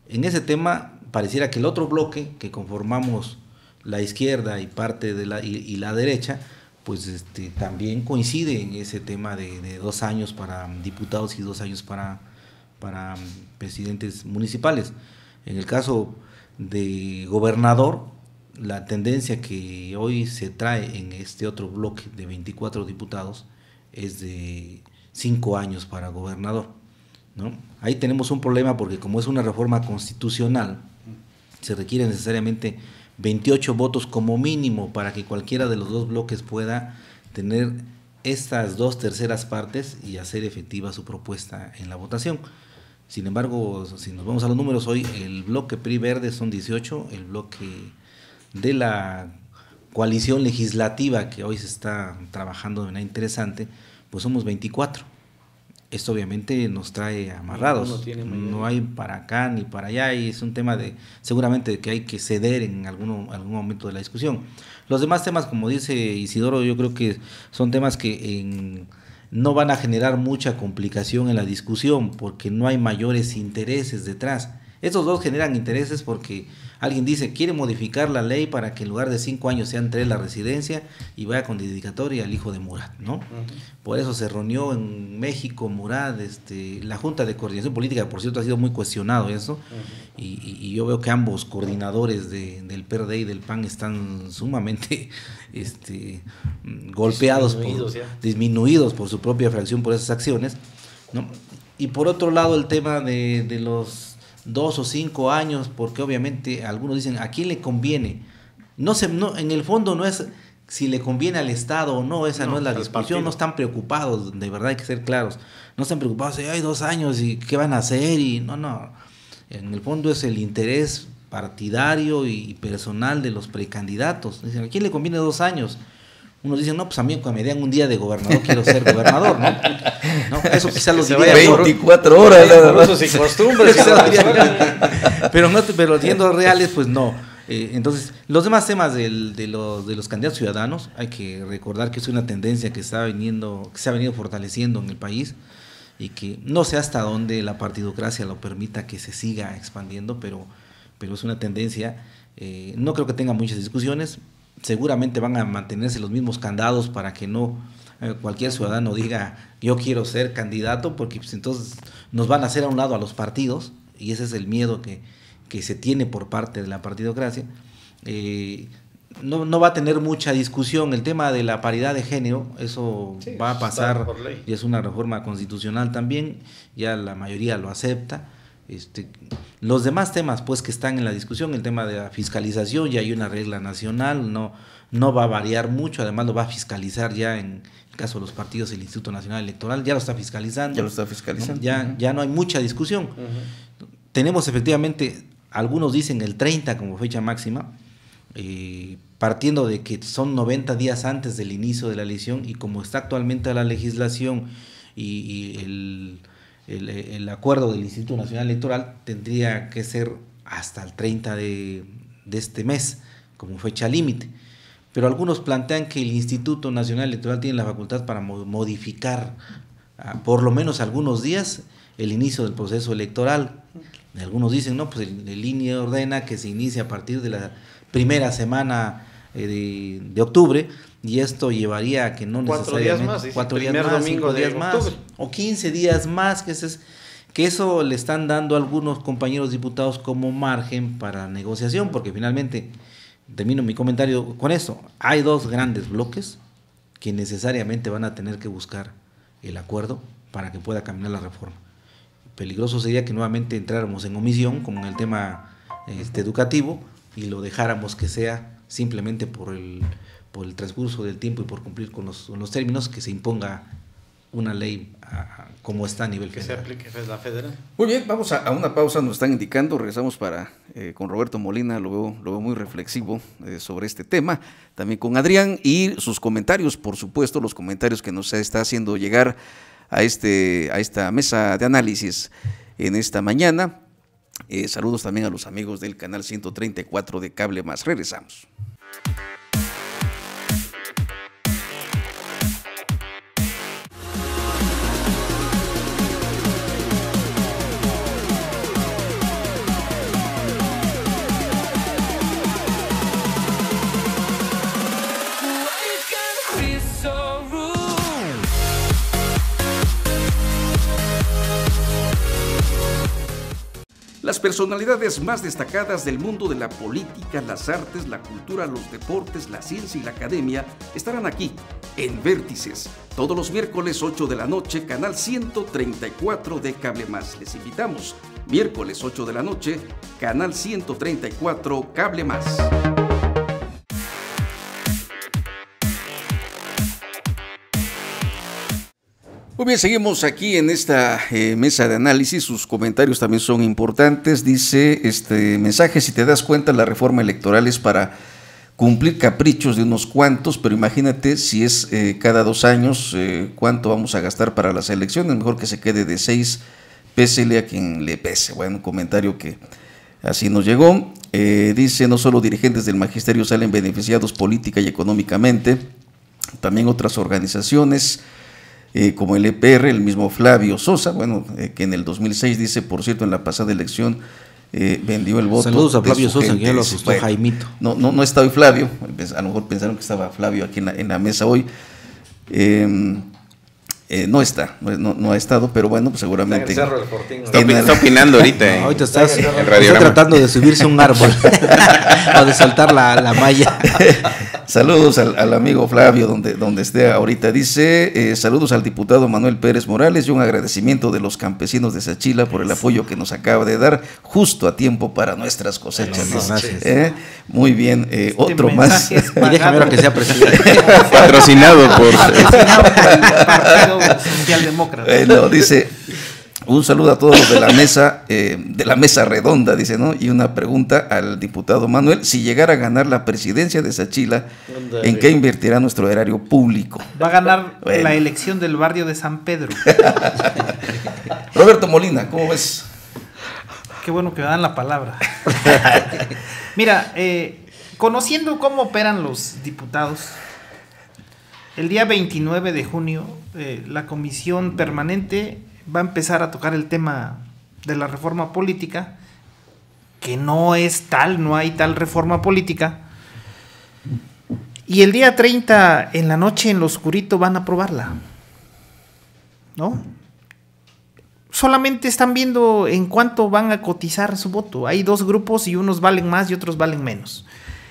S7: En ese tema pareciera que el otro bloque que conformamos la izquierda y parte de la derecha, pues también coincide en ese tema de 2 años para diputados y 2 años para presidentes municipales. En el caso de gobernador, la tendencia que hoy se trae en este otro bloque de 24 diputados es de 5 años para gobernador, ¿no? Ahí tenemos un problema porque como es una reforma constitucional, se requiere necesariamente 28 votos como mínimo para que cualquiera de los 2 bloques pueda tener estas 2/3 partes y hacer efectiva su propuesta en la votación. Sin embargo, si nos vamos a los números, hoy el bloque PRI-Verde son 18, el bloque de la coalición legislativa que hoy se está trabajando de manera interesante, pues somos 24. Esto obviamente nos trae amarrados, no hay para acá ni para allá, y es un tema seguramente que hay que ceder en algún momento de la discusión. Los demás temas, como dice Isidoro, yo creo que son temas que no van a generar mucha complicación en la discusión porque no hay mayores intereses detrás. Estos 2 generan intereses porque alguien dice, quiere modificar la ley para que en lugar de 5 años sean 3 la residencia y vaya con dedicatoria al hijo de Murat, ¿no? Por eso se reunió en México Murat, la Junta de Coordinación Política, por cierto, ha sido muy cuestionado eso, y yo veo que ambos coordinadores del PRD y del PAN están sumamente golpeados, disminuidos por su propia fracción por esas acciones, ¿no? Y por otro lado el tema de los 2 o 5 años, porque obviamente algunos dicen, ¿a quién le conviene? No, en el fondo no es si le conviene al Estado o no, esa no es la discusión, no están preocupados, de verdad hay que ser claros, no están preocupados, hay 2 años y qué van a hacer, y no, en el fondo es el interés partidario y personal de los precandidatos. Dicen, ¿a quién le conviene 2 años? Unos dicen, no, pues a mí cuando me den un día de gobernador quiero ser gobernador, ¿no? Eso quizás lo diría
S1: 24 horas, nada más.
S3: Sin costumbres.
S7: Pero siendo reales, pues no. Entonces, los demás temas de los candidatos ciudadanos, hay que recordar que es una tendencia que se ha venido fortaleciendo en el país y que no sé hasta dónde la partidocracia lo permita que se siga expandiendo, pero es una tendencia. No creo que tenga muchas discusiones. Seguramente van a mantenerse los mismos candados para que no cualquier ciudadano diga yo quiero ser candidato, porque pues, entonces nos van a hacer a un lado a los partidos, y ese es el miedo que se tiene por parte de la partidocracia. No va a tener mucha discusión el tema de la paridad de género, eso sí, va a pasar, y es una reforma constitucional también, ya la mayoría lo acepta. Los demás temas pues que están en la discusión, el tema de la fiscalización, ya hay una regla nacional, no va a variar mucho, además lo va a fiscalizar ya en el caso de los partidos el Instituto Nacional Electoral, ya lo está fiscalizando. ¿No? Ya no hay mucha discusión. Tenemos efectivamente, algunos dicen el 30 como fecha máxima, partiendo de que son 90 días antes del inicio de la elección, y como está actualmente la legislación y el acuerdo del Instituto Nacional Electoral, tendría que ser hasta el 30 de este mes como fecha límite. Pero algunos plantean que el Instituto Nacional Electoral tiene la facultad para modificar por lo menos algunos días el inicio del proceso electoral. Algunos dicen, no, pues el INE ordena que se inicie a partir de la primera semana de octubre, y esto llevaría a que no
S3: 4 días más,
S7: 4 días más,
S3: domingo
S7: 5
S3: de
S7: días más,
S3: octubre.
S7: o 15 días más, que eso le están dando a algunos compañeros diputados como margen para negociación, porque finalmente, termino mi comentario con esto, hay dos grandes bloques que necesariamente van a tener que buscar el acuerdo para que pueda caminar la reforma. Peligroso sería que nuevamente entráramos en omisión, como en el tema educativo, y lo dejáramos que sea simplemente por el transcurso del tiempo y por cumplir con los términos, que se imponga una ley como está a nivel federal.
S3: Que se aplique la federal.
S1: Muy bien, vamos a una pausa, nos están indicando, regresamos con Roberto Molina, lo veo muy reflexivo sobre este tema, también con Adrián, y sus comentarios, por supuesto, los comentarios que nos está haciendo llegar a esta mesa de análisis en esta mañana. Saludos también a los amigos del canal 134 de Cable Más. Regresamos. Las personalidades más destacadas del mundo de la política, las artes, la cultura, los deportes, la ciencia y la academia estarán aquí, en Vértices, todos los miércoles 8 de la noche, canal 134 de Cable Más. Les invitamos, miércoles 8 de la noche, canal 134 Cable Más. Muy bien, seguimos aquí en esta mesa de análisis. Sus comentarios también son importantes. Dice este mensaje: si te das cuenta, la reforma electoral es para cumplir caprichos de unos cuantos, pero imagínate si es cada 2 años, cuánto vamos a gastar para las elecciones. Mejor que se quede de 6, pésele a quien le pese. Bueno, un comentario que así nos llegó. Dice: no solo dirigentes del magisterio salen beneficiados política y económicamente, también otras organizaciones, como el EPR, el mismo Flavio Sosa, bueno, que en el 2006, dice, por cierto, en la pasada elección vendió el voto.
S7: Saludos a Flavio Sosa,
S1: gente.
S7: que ya lo asustó Jaimito.
S1: No está hoy Flavio, a lo mejor pensaron que estaba Flavio aquí en la mesa hoy. No ha estado, pero bueno, pues seguramente.
S8: Está opinando ahorita.
S7: Ahorita está tratando de subirse a un árbol o de saltar la malla.
S1: Saludos al amigo Flavio, donde esté ahorita. Dice: saludos al diputado Manuel Pérez Morales y un agradecimiento de los campesinos de Sachila por el apoyo que nos acaba de dar justo a tiempo para nuestras cosechas. Muy bien, otro más.
S7: Y déjame ver que sea presidente.
S8: Patrocinado por
S2: el Partido Socialdemócrata.
S1: Dice: un saludo a todos los de la mesa redonda, dice, ¿no? Y una pregunta al diputado Manuel: si llegara a ganar la presidencia de Sachila, ¿en qué invertirá nuestro erario público?
S2: Va a ganar la elección del barrio de San Pedro.
S1: Roberto Molina, ¿cómo ves?
S2: Qué bueno que me dan la palabra. Mira, conociendo cómo operan los diputados, el día 29 de junio, la comisión permanente va a empezar a tocar el tema de la reforma política, que no hay tal reforma política, y el día 30 en la noche, en lo oscurito, van a aprobarla, ¿no? Solamente están viendo en cuánto van a cotizar su voto. Hay 2 grupos y unos valen más y otros valen menos.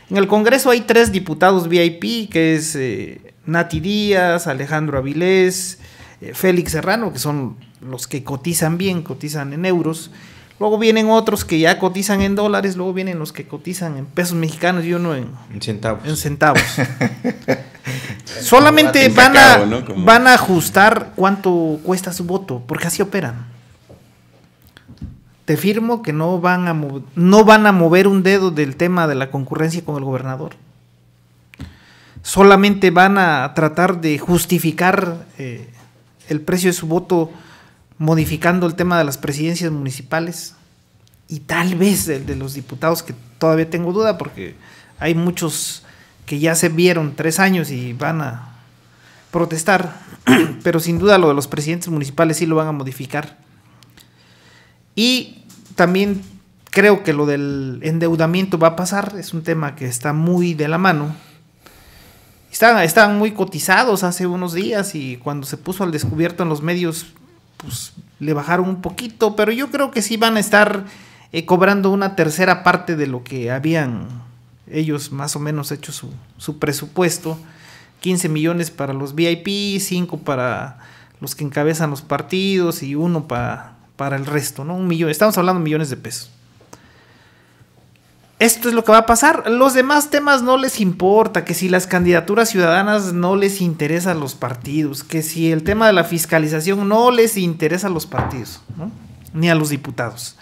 S2: En el Congreso hay 3 diputados VIP, que es Nati Díaz, Alejandro Avilés, Félix Serrano, que son los que cotizan bien, cotizan en euros. Luego vienen otros que ya cotizan en dólares, luego vienen los que cotizan en pesos mexicanos y uno en centavos. Solamente van a ajustar cuánto cuesta su voto, porque así operan. te firmo que no van a mover un dedo del tema de la concurrencia con el gobernador. Solamente van a tratar de justificar el precio de su voto modificando el tema de las presidencias municipales y tal vez el de los diputados, que todavía tengo duda porque hay muchos que ya se vieron 3 años y van a protestar, pero sin duda lo de los presidentes municipales sí lo van a modificar. Y también creo que lo del endeudamiento va a pasar, es un tema que está muy de la mano. Estaban muy cotizados hace unos días y cuando se puso al descubierto en los medios, pues le bajaron un poquito, pero yo creo que sí van a estar cobrando una tercera parte de lo que habían ellos más o menos hecho su presupuesto. 15 millones para los VIP, 5 para los que encabezan los partidos y 1 para el resto, ¿no? 1 millón, estamos hablando de millones de pesos. Esto es lo que va a pasar. Los demás temas no les importa, que si las candidaturas ciudadanas no les interesa a los partidos, que si el tema de la fiscalización no les interesa a los partidos, ¿no? Ni a los diputados.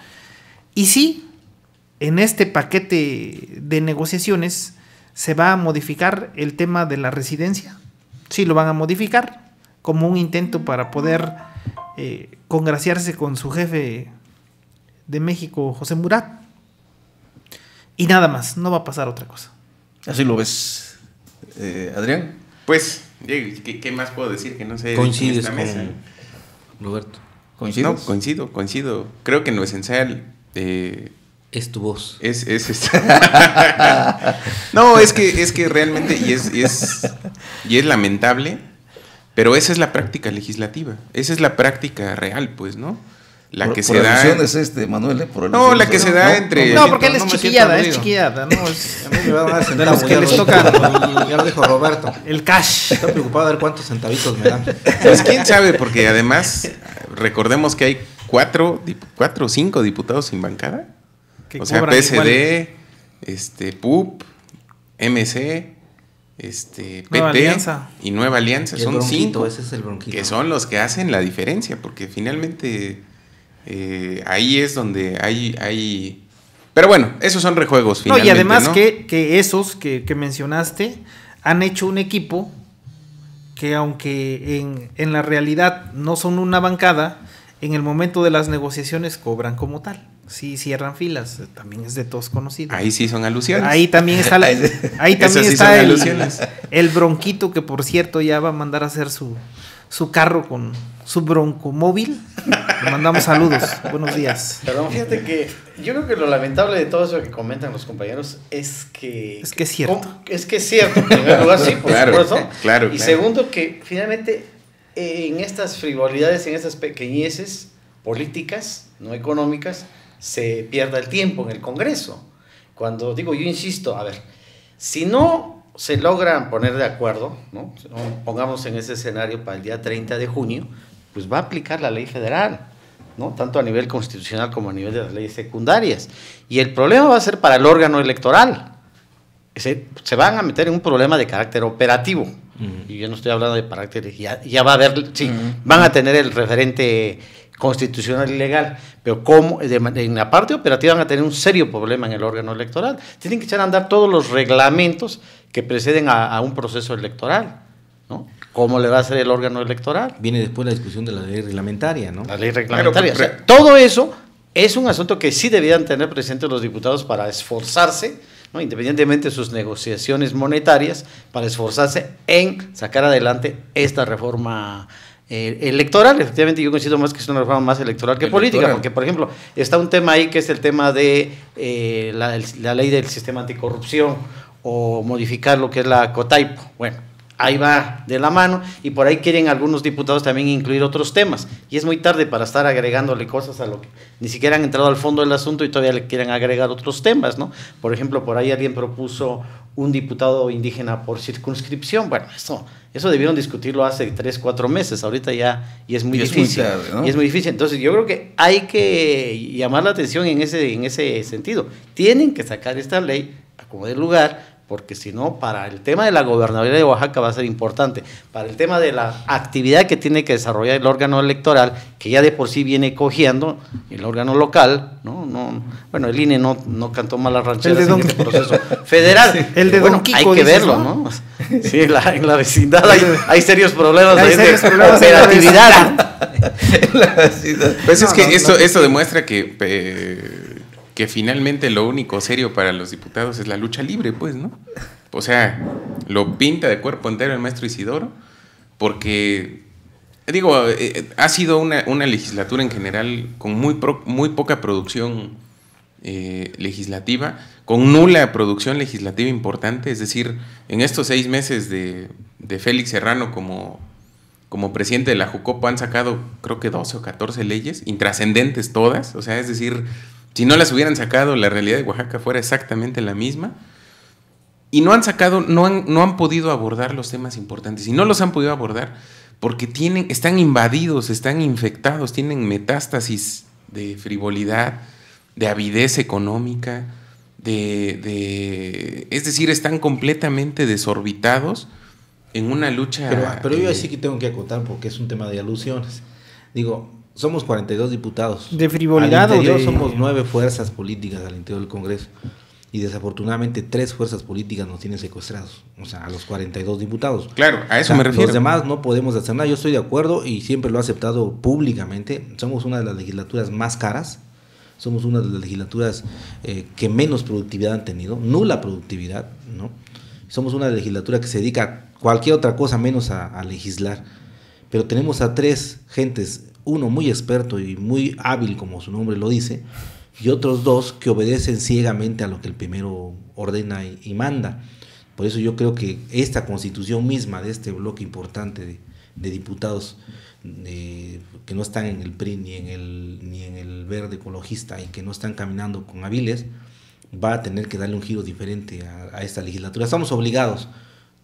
S2: Y sí, en este paquete de negociaciones se va a modificar el tema de la residencia. Sí, lo van a modificar como un intento para poder congraciarse con su jefe de México, José Murat. Y nada más, no va a pasar otra cosa.
S1: ¿Así lo ves, Adrián?
S8: Pues, ¿qué más puedo decir que no sé?
S7: ¿Coincides con Roberto?
S8: No, coincido. Creo que en lo esencial...
S7: es tu voz.
S8: No, es que realmente, y es lamentable, pero esa es la práctica legislativa, esa es la práctica real, pues, ¿no? La que se da.
S1: Manuel,
S8: no, la que se da entre.
S2: No, porque él es chiquillada, no es.
S7: A mí me van a
S2: de los que les toca.
S7: Ya lo dijo Roberto.
S2: El cash.
S7: Estoy preocupado de ver cuántos centavitos me dan.
S8: Pues quién sabe, porque además, recordemos que hay 4 o 5 diputados sin bancada. O sea, PSD, PUP, MC, PT y Nueva Alianza. Son 5.
S7: Ese es el bronquito.
S8: Que son los que hacen la diferencia, porque finalmente ahí es donde hay... Pero bueno, esos son rejuegos finalmente,
S2: y además,
S8: ¿no?
S2: que esos que mencionaste han hecho un equipo que aunque en la realidad no son una bancada, en el momento de las negociaciones cobran como tal. Sí, cierran filas, también es de todos conocido.
S8: Ahí sí son alusiones.
S2: Ahí también está el bronquito, que por cierto ya va a mandar a hacer su carro con su broncomóvil. Le mandamos saludos, buenos días.
S3: Pero fíjate que yo creo que lo lamentable de todo eso que comentan los compañeros es que...
S2: Es que es cierto.
S3: Es que es cierto, en primer lugar, sí, por supuesto.
S8: Claro.
S3: Y segundo, que finalmente en estas frivolidades, en estas pequeñeces políticas, no económicas, se pierda el tiempo en el Congreso. Cuando digo, yo insisto, a ver, si no se logran poner de acuerdo, ¿no? Pongamos en ese escenario para el día 30 de junio, pues va a aplicar la ley federal, ¿no? Tanto a nivel constitucional como a nivel de las leyes secundarias. Y el problema va a ser para el órgano electoral. Se van a meter en un problema de carácter operativo. Y yo no estoy hablando de carácter, ya va a haber, sí, van a tener el referente constitucional y legal, pero en la parte operativa van a tener un serio problema en el órgano electoral. Tienen que echar a andar todos los reglamentos que preceden a un proceso electoral, ¿no? ¿Cómo le va a hacer el órgano electoral?
S7: Viene después la discusión de la ley reglamentaria, ¿no?
S3: La ley reglamentaria. Claro, todo eso es un asunto que sí debían tener presentes los diputados para esforzarse, ¿no? Independientemente de sus negociaciones monetarias, para esforzarse en sacar adelante esta reforma electoral. Efectivamente, yo coincido más que es una reforma más electoral que política, porque, por ejemplo, está un tema ahí que es el tema de la ley del sistema anticorrupción, o modificar lo que es la COTAIPO. Bueno, ahí va de la mano, y por ahí quieren algunos diputados también incluir otros temas, y es muy tarde para estar agregándole cosas a lo que ni siquiera han entrado al fondo del asunto y todavía le quieren agregar otros temas, ¿no? Por ejemplo, por ahí alguien propuso un diputado indígena por circunscripción. Bueno, eso debieron discutirlo hace 3-4 meses, ahorita ya y es muy difícil. Es muy tarde, ¿no? Y es muy difícil, entonces yo creo que hay que llamar la atención en ese sentido. Tienen que sacar esta ley a como dé lugar, porque si no, para el tema de la gobernaduría de Oaxaca va a ser importante, para el tema de la actividad que tiene que desarrollar el órgano electoral, que ya de por sí viene cogiendo el órgano local, bueno, el INE no cantó malas rancheras en este proceso federal,
S2: sí, el de
S3: bueno,
S2: Don Kiko,
S3: hay que
S2: dices,
S3: verlo, ¿no? Sí, en la vecindad hay serios problemas de operatividad.
S8: Pues es que eso demuestra que finalmente lo único serio para los diputados es la lucha libre, pues, ¿no? O sea, lo pinta de cuerpo entero el maestro Isidoro, porque, digo, ha sido una legislatura en general con muy poca producción legislativa, con nula producción legislativa importante, es decir, en estos 6 meses de Félix Serrano como presidente de la Jucopo han sacado creo que 12 o 14 leyes, intrascendentes todas, o sea, es decir, si no las hubieran sacado, la realidad de Oaxaca fuera exactamente la misma. Y no han podido abordar los temas importantes. Y no los han podido abordar porque están invadidos, están infectados, tienen metástasis de frivolidad, de avidez económica, es decir, están completamente desorbitados en una lucha.
S7: Pero yo sí que tengo que acotar porque es un tema de alusiones. Digo, somos 42 diputados.
S2: De frivolidad.
S7: Al interior somos 9 fuerzas políticas al interior del Congreso. Y desafortunadamente 3 fuerzas políticas nos tienen secuestrados. O sea, a los 42 diputados.
S8: Claro, a eso me refiero.
S7: Los demás no podemos hacer nada. Yo estoy de acuerdo y siempre lo he aceptado públicamente. Somos una de las legislaturas más caras. Somos una de las legislaturas que menos productividad han tenido. Nula productividad, ¿no? Somos una legislatura que se dedica a cualquier otra cosa menos a legislar. Pero tenemos a 3 gentes, uno muy experto y muy hábil, como su nombre lo dice, y otros 2 que obedecen ciegamente a lo que el primero ordena y manda. Por eso yo creo que esta constitución misma de este bloque importante de diputados que no están en el PRI ni en el Verde Ecologista y que no están caminando con Aviles, va a tener que darle un giro diferente a esta legislatura. Estamos obligados,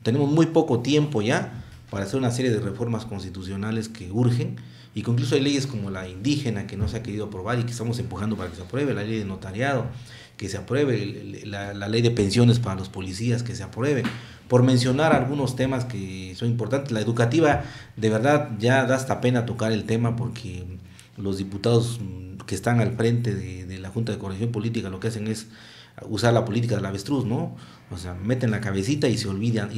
S7: tenemos muy poco tiempo ya para hacer una serie de reformas constitucionales que urgen, y que incluso hay leyes como la indígena que no se ha querido aprobar y que estamos empujando para que se apruebe, la ley de notariado, que se apruebe, la ley de pensiones para los policías, que se apruebe, por mencionar algunos temas que son importantes. La educativa, de verdad, ya da hasta pena tocar el tema porque los diputados que están al frente de la Junta de Coordinación Política lo que hacen es usar la política del avestruz, ¿no? O sea, meten la cabecita y se olvidan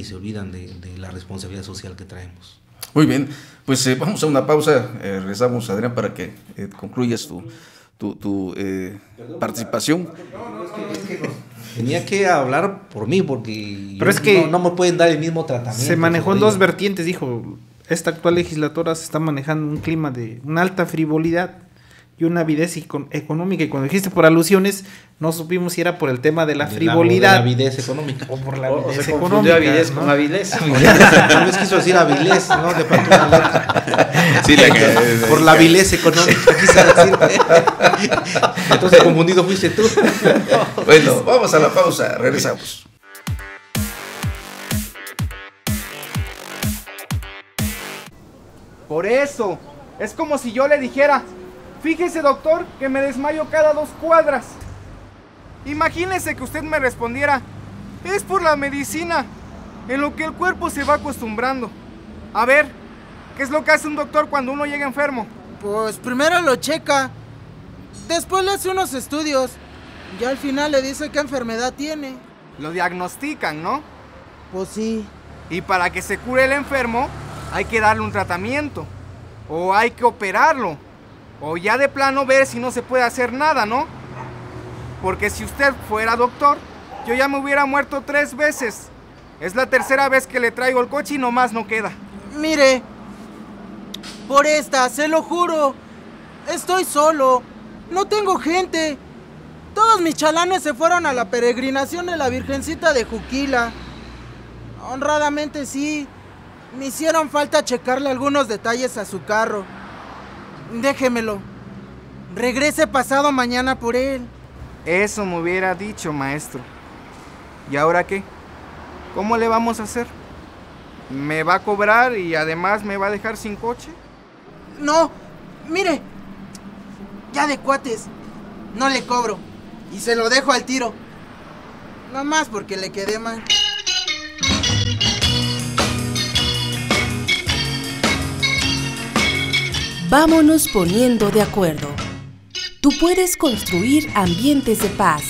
S7: de la responsabilidad social que traemos.
S1: Muy bien, pues vamos a una pausa, regresamos, Adrián, para que concluyas tu participación.
S7: Tenía que hablar por mí porque
S2: pero es que
S7: no me pueden dar el mismo tratamiento.
S2: Se manejó en 2 vertientes, dijo, esta actual legislatura se está manejando un clima de una alta frivolidad y una avidez económica, y cuando dijiste por alusiones, no supimos si era por el tema de la frivolidad.
S7: La avidez económica.
S2: O por la avidez
S3: se
S2: económica.
S3: Avidez, ¿no? Con avilés.
S7: Tal vez quiso decir avilés, ¿no? Le faltó una letra.
S8: Sí,
S7: por la avilez económica, quise decir. Entonces confundido fuiste tú.
S1: Bueno, vamos a la pausa, regresamos.
S10: Por eso, es como si yo le dijera, fíjese doctor que me desmayo cada 2 cuadras. Imagínese que usted me respondiera, es por la medicina, en lo que el cuerpo se va acostumbrando. A ver, ¿qué es lo que hace un doctor cuando uno llega enfermo?
S11: Pues primero lo checa, después le hace unos estudios, y al final le dice qué enfermedad tiene.
S10: Lo diagnostican, ¿no?
S11: Pues sí.
S10: Y para que se cure el enfermo, hay que darle un tratamiento, o hay que operarlo, o ya de plano ver si no se puede hacer nada, ¿no? Porque si usted fuera doctor, yo ya me hubiera muerto 3 veces. Es la 3ª vez que le traigo el coche y nomás no queda.
S11: Mire, por esta, se lo juro, estoy solo, no tengo gente. Todos mis chalanes se fueron a la peregrinación de la Virgencita de Juquila. Honradamente sí, me hicieron falta checarle algunos detalles a su carro. Déjemelo, regrese pasado mañana por él.
S10: Eso me hubiera dicho, maestro. ¿Y ahora qué? ¿Cómo le vamos a hacer? ¿Me va a cobrar y además me va a dejar sin coche?
S11: No, mire, ya de cuates, no le cobro y se lo dejo al tiro. Nomás porque le quedé mal.
S6: Vámonos poniendo de acuerdo. Tú puedes construir ambientes de paz.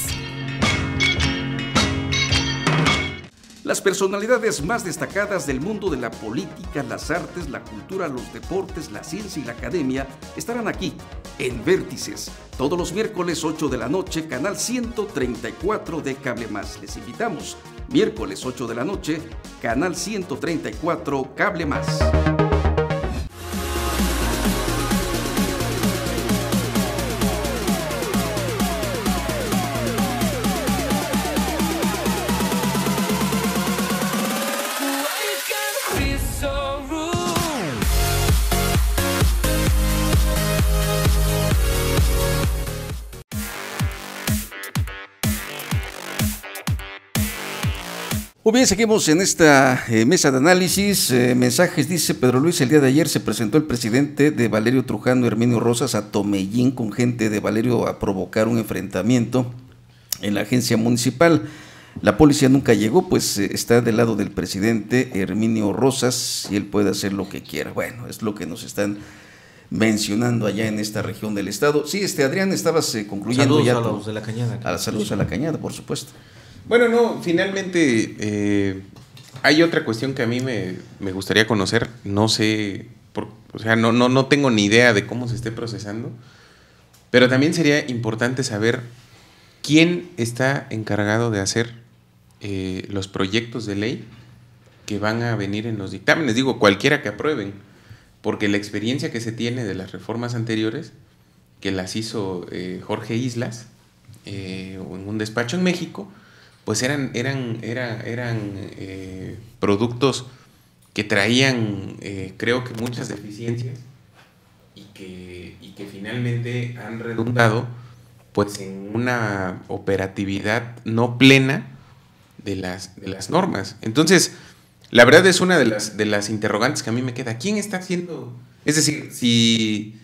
S9: Las personalidades más destacadas del mundo de la política, las artes, la cultura, los deportes, la ciencia y la academia estarán aquí, en Vértices, todos los miércoles 8 de la noche, canal 134 de Cable Más. Les invitamos, miércoles 8 de la noche, canal 134 Cable Más. Muy bien, seguimos en esta mesa de análisis. Mensajes, dice Pedro Luis: el día de ayer se presentó el presidente de Valerio Trujano, Herminio Rosas, a Tomellín con gente de Valerio a provocar un enfrentamiento en la agencia municipal. La policía nunca llegó, pues está del lado del presidente Herminio Rosas y él puede hacer lo que quiera. Bueno, es lo que nos están mencionando allá en esta región del estado. Sí, Adrián, estabas concluyendo.
S7: Saludos
S9: ya
S7: a los de la Cañada.
S9: Saludos a la Cañada, por supuesto.
S8: Bueno, no, finalmente hay otra cuestión que a mí me gustaría conocer. No sé, no tengo ni idea de cómo se esté procesando, pero también sería importante saber quién está encargado de hacer los proyectos de ley que van a venir en los dictámenes. Digo, cualquiera que aprueben, porque la experiencia que se tiene de las reformas anteriores, que las hizo Jorge Islas en un despacho en México, pues eran productos que traían, creo que muchas deficiencias y que finalmente han redundado pues en una operatividad no plena de las normas. Entonces, la verdad es una de las interrogantes que a mí me queda. ¿Quién está haciendo? Es decir, si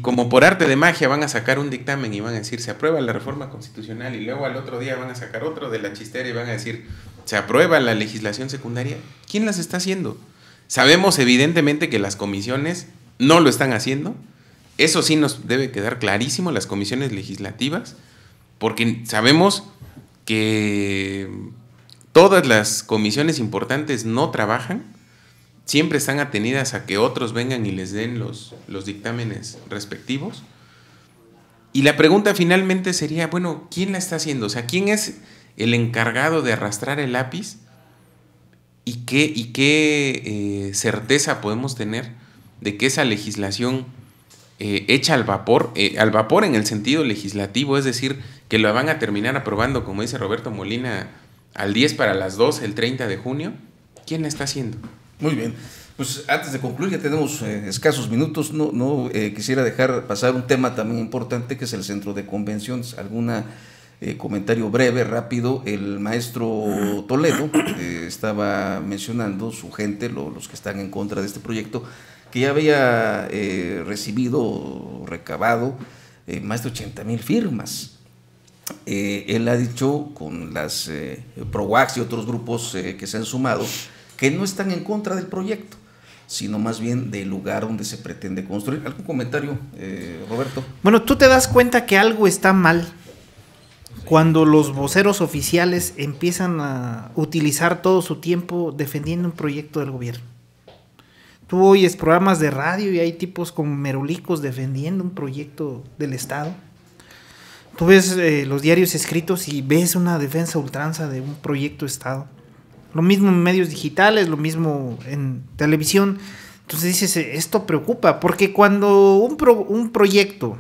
S8: como por arte de magia van a sacar un dictamen y van a decir se aprueba la reforma constitucional y luego al otro día van a sacar otro de la chistera y van a decir se aprueba la legislación secundaria, ¿quién las está haciendo? Sabemos evidentemente que las comisiones no lo están haciendo. Eso sí nos debe quedar clarísimo, las comisiones legislativas, porque sabemos que todas las comisiones importantes no trabajan, siempre están atenidas a que otros vengan y les den los dictámenes respectivos. Y la pregunta finalmente sería, bueno, ¿quién la está haciendo? O sea, ¿quién es el encargado de arrastrar el lápiz? ¿Y qué certeza podemos tener de que esa legislación hecha al vapor en el sentido legislativo, es decir, que la van a terminar aprobando, como dice Roberto Molina, al 10 para las 12, el 30 de junio, ¿quién la está haciendo?
S9: Muy bien, pues antes de concluir, ya tenemos escasos minutos, no quisiera dejar pasar un tema también importante que es el centro de convenciones. ¿Alguna comentario breve, rápido? El maestro Toledo estaba mencionando, su gente, los que están en contra de este proyecto, que ya había recibido, recabado más de 80,000 firmas. Él ha dicho con las ProWax y otros grupos que se han sumado que no están en contra del proyecto, sino más bien del lugar donde se pretende construir. ¿Algún comentario, Roberto?
S2: Bueno, tú te das cuenta que algo está mal cuando los voceros oficiales empiezan a utilizar todo su tiempo defendiendo un proyecto del gobierno. Tú oyes programas de radio y hay tipos como merolicos defendiendo un proyecto del Estado. Tú ves los diarios escritos y ves una defensa a ultranza de un proyecto de Estado. Lo mismo en medios digitales, lo mismo en televisión. Entonces dices, esto preocupa, porque cuando un proyecto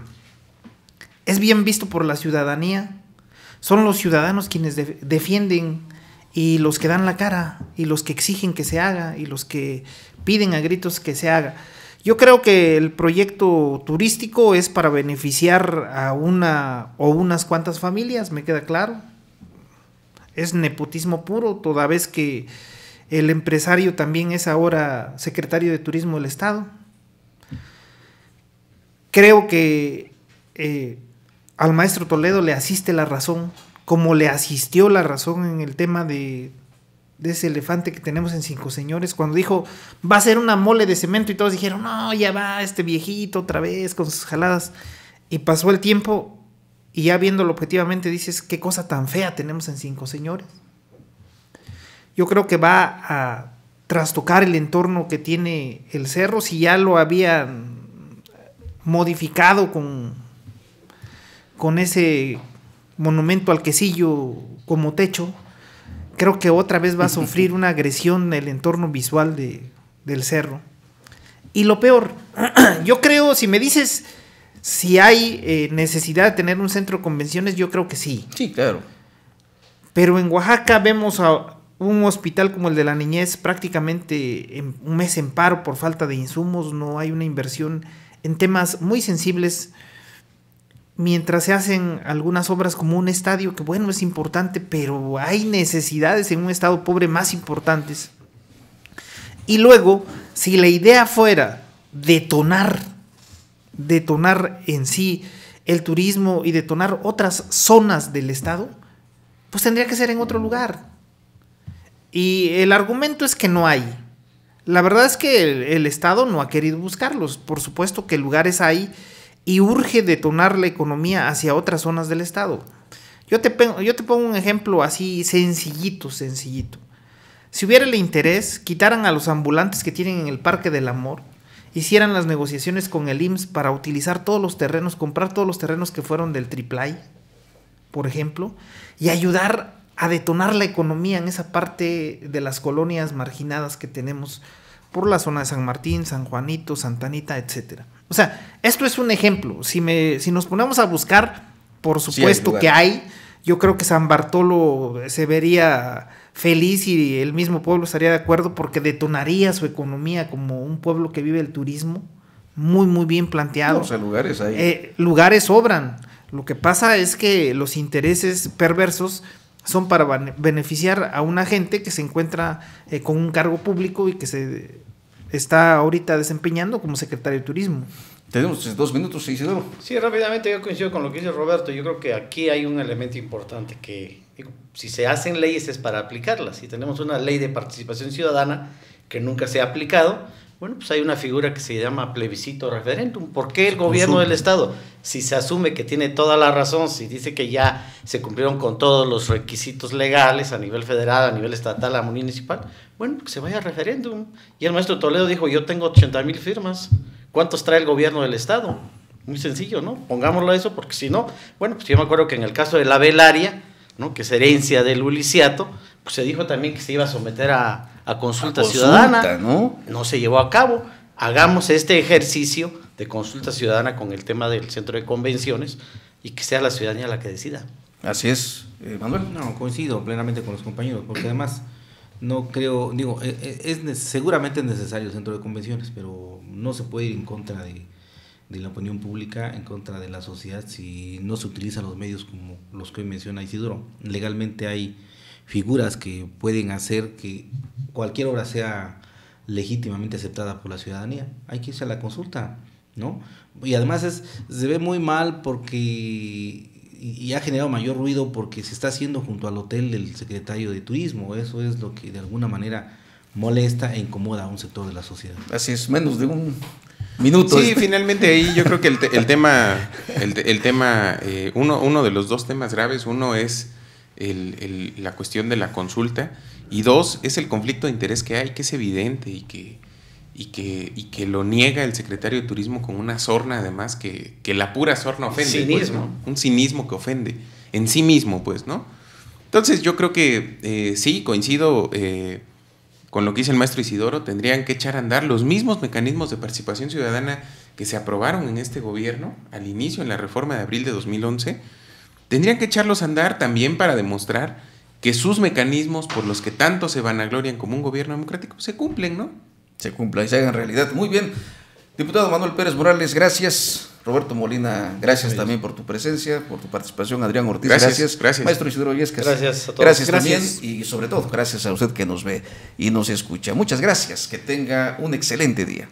S2: es bien visto por la ciudadanía, son los ciudadanos quienes defienden y los que dan la cara y los que exigen que se haga y los que piden a gritos que se haga. Yo creo que el proyecto turístico es para beneficiar a una o unas cuantas familias, me queda claro. Es nepotismo puro, toda vez que el empresario también es ahora secretario de Turismo del Estado. Creo que al maestro Toledo le asiste la razón, como le asistió la razón en el tema de ese elefante que tenemos en Cinco Señores, cuando dijo, va a ser una mole de cemento, y todos dijeron, no, ya va este viejito otra vez con sus jaladas, y pasó el tiempo, y ya viéndolo objetivamente dices, qué cosa tan fea tenemos en Cinco Señores. Yo creo que va a trastocar el entorno que tiene el cerro, si ya lo habían modificado con ese monumento al quesillo como techo. Creo que otra vez va a sufrir una agresión en el entorno visual del cerro. Y lo peor, yo creo, si me dices si hay necesidad de tener un centro de convenciones, yo creo que sí.
S1: Sí, claro.
S2: Pero en Oaxaca vemos a un hospital como el de la niñez prácticamente en un mes en paro por falta de insumos, no hay una inversión en temas muy sensibles, mientras se hacen algunas obras como un estadio, que bueno, es importante, pero hay necesidades en un estado pobre más importantes. Y luego, si la idea fuera detonar en sí el turismo y detonar otras zonas del estado, pues tendría que ser en otro lugar. Y el argumento es que no hay. La verdad es que el estado no ha querido buscarlos. Por supuesto que lugares hay, y urge detonar la economía hacia otras zonas del estado. Yo te pongo un ejemplo así sencillito. Si hubiera el interés, quitaran a los ambulantes que tienen en el Parque del Amor, hicieran las negociaciones con el IMSS para utilizar todos los terrenos, comprar todos los terrenos que fueron del Triplay, por ejemplo, y ayudar a detonar la economía en esa parte de las colonias marginadas que tenemos por la zona de San Martín, San Juanito, Santa Anita, etcétera. O sea, esto es un ejemplo. Si nos ponemos a buscar, por supuesto que hay. Yo creo que San Bartolo se vería feliz y el mismo pueblo estaría de acuerdo, porque detonaría su economía como un pueblo que vive el turismo muy, muy bien planteado.
S1: No, o sea, lugares hay.
S2: Lugares sobran. Lo que pasa es que los intereses perversos son para beneficiar a una gente que se encuentra con un cargo público y que se está ahorita desempeñando como secretario de Turismo.
S1: Tenemos 2 minutos, Isidoro.
S3: Sí, rápidamente yo coincido con lo que dice Roberto. Yo creo que aquí hay un elemento importante que, si se hacen leyes es para aplicarlas. Si tenemos una ley de participación ciudadana que nunca se ha aplicado, bueno, pues hay una figura que se llama plebiscito referéndum. ¿Por qué el gobierno del Estado, si se asume que tiene toda la razón, si dice que ya se cumplieron con todos los requisitos legales a nivel federal, a nivel estatal, a municipal, bueno, que se vaya a referéndum? Y el maestro Toledo dijo, yo tengo 80,000 firmas. ¿Cuántos trae el gobierno del Estado? Muy sencillo, ¿no? Pongámoslo a eso, porque si no, bueno, pues yo me acuerdo que en el caso de la Velaria, ¿no?, que es herencia del Uliciato, pues se dijo también que se iba a someter a consulta ciudadana, ¿no? Se llevó a cabo. Hagamos este ejercicio de consulta ciudadana con el tema del centro de convenciones y que sea la ciudadanía la que decida.
S1: Así es, Manuel.
S7: No, coincido plenamente con los compañeros, porque además no creo, seguramente es necesario el centro de convenciones, pero no se puede ir en contra de la opinión pública, en contra de la sociedad, si no se utilizan los medios como los que hoy menciona Isidoro. Legalmente hay figuras que pueden hacer que cualquier obra sea legítimamente aceptada por la ciudadanía. Hay que irse a la consulta, ¿no? Y además se ve muy mal porque y ha generado mayor ruido porque se está haciendo junto al hotel del secretario de Turismo. Eso es lo que de alguna manera molesta e incomoda a un sector de la sociedad.
S1: Así es, menos de un minuto.
S8: Sí, finalmente ahí yo creo que el tema, uno de los 2 temas graves, uno es la cuestión de la consulta, y 2 es el conflicto de interés que hay, que es evidente y que lo niega el secretario de Turismo con una sorna, además, que la pura sorna ofende.
S3: Cinismo.
S8: Pues, ¿no? Un cinismo que ofende en sí mismo, pues, ¿no? Entonces yo creo que sí, coincido con lo que dice el maestro Isidoro. Tendrían que echar a andar los mismos mecanismos de participación ciudadana que se aprobaron en este gobierno al inicio, en la reforma de abril de 2011. Tendrían que echarlos a andar también para demostrar que sus mecanismos, por los que tanto se vanaglorian como un gobierno democrático, se cumplen, ¿no?
S1: Se cumplan y se hagan realidad. Muy bien. Diputado Manuel Pérez Morales, gracias. Roberto Molina, gracias también por tu presencia, por tu participación. Adrián Ortiz, gracias.
S8: Gracias.
S1: Maestro Isidoro Illescas,
S3: gracias a todos.
S1: Gracias también, y sobre todo, gracias a usted que nos ve y nos escucha. Muchas gracias. Que tenga un excelente día.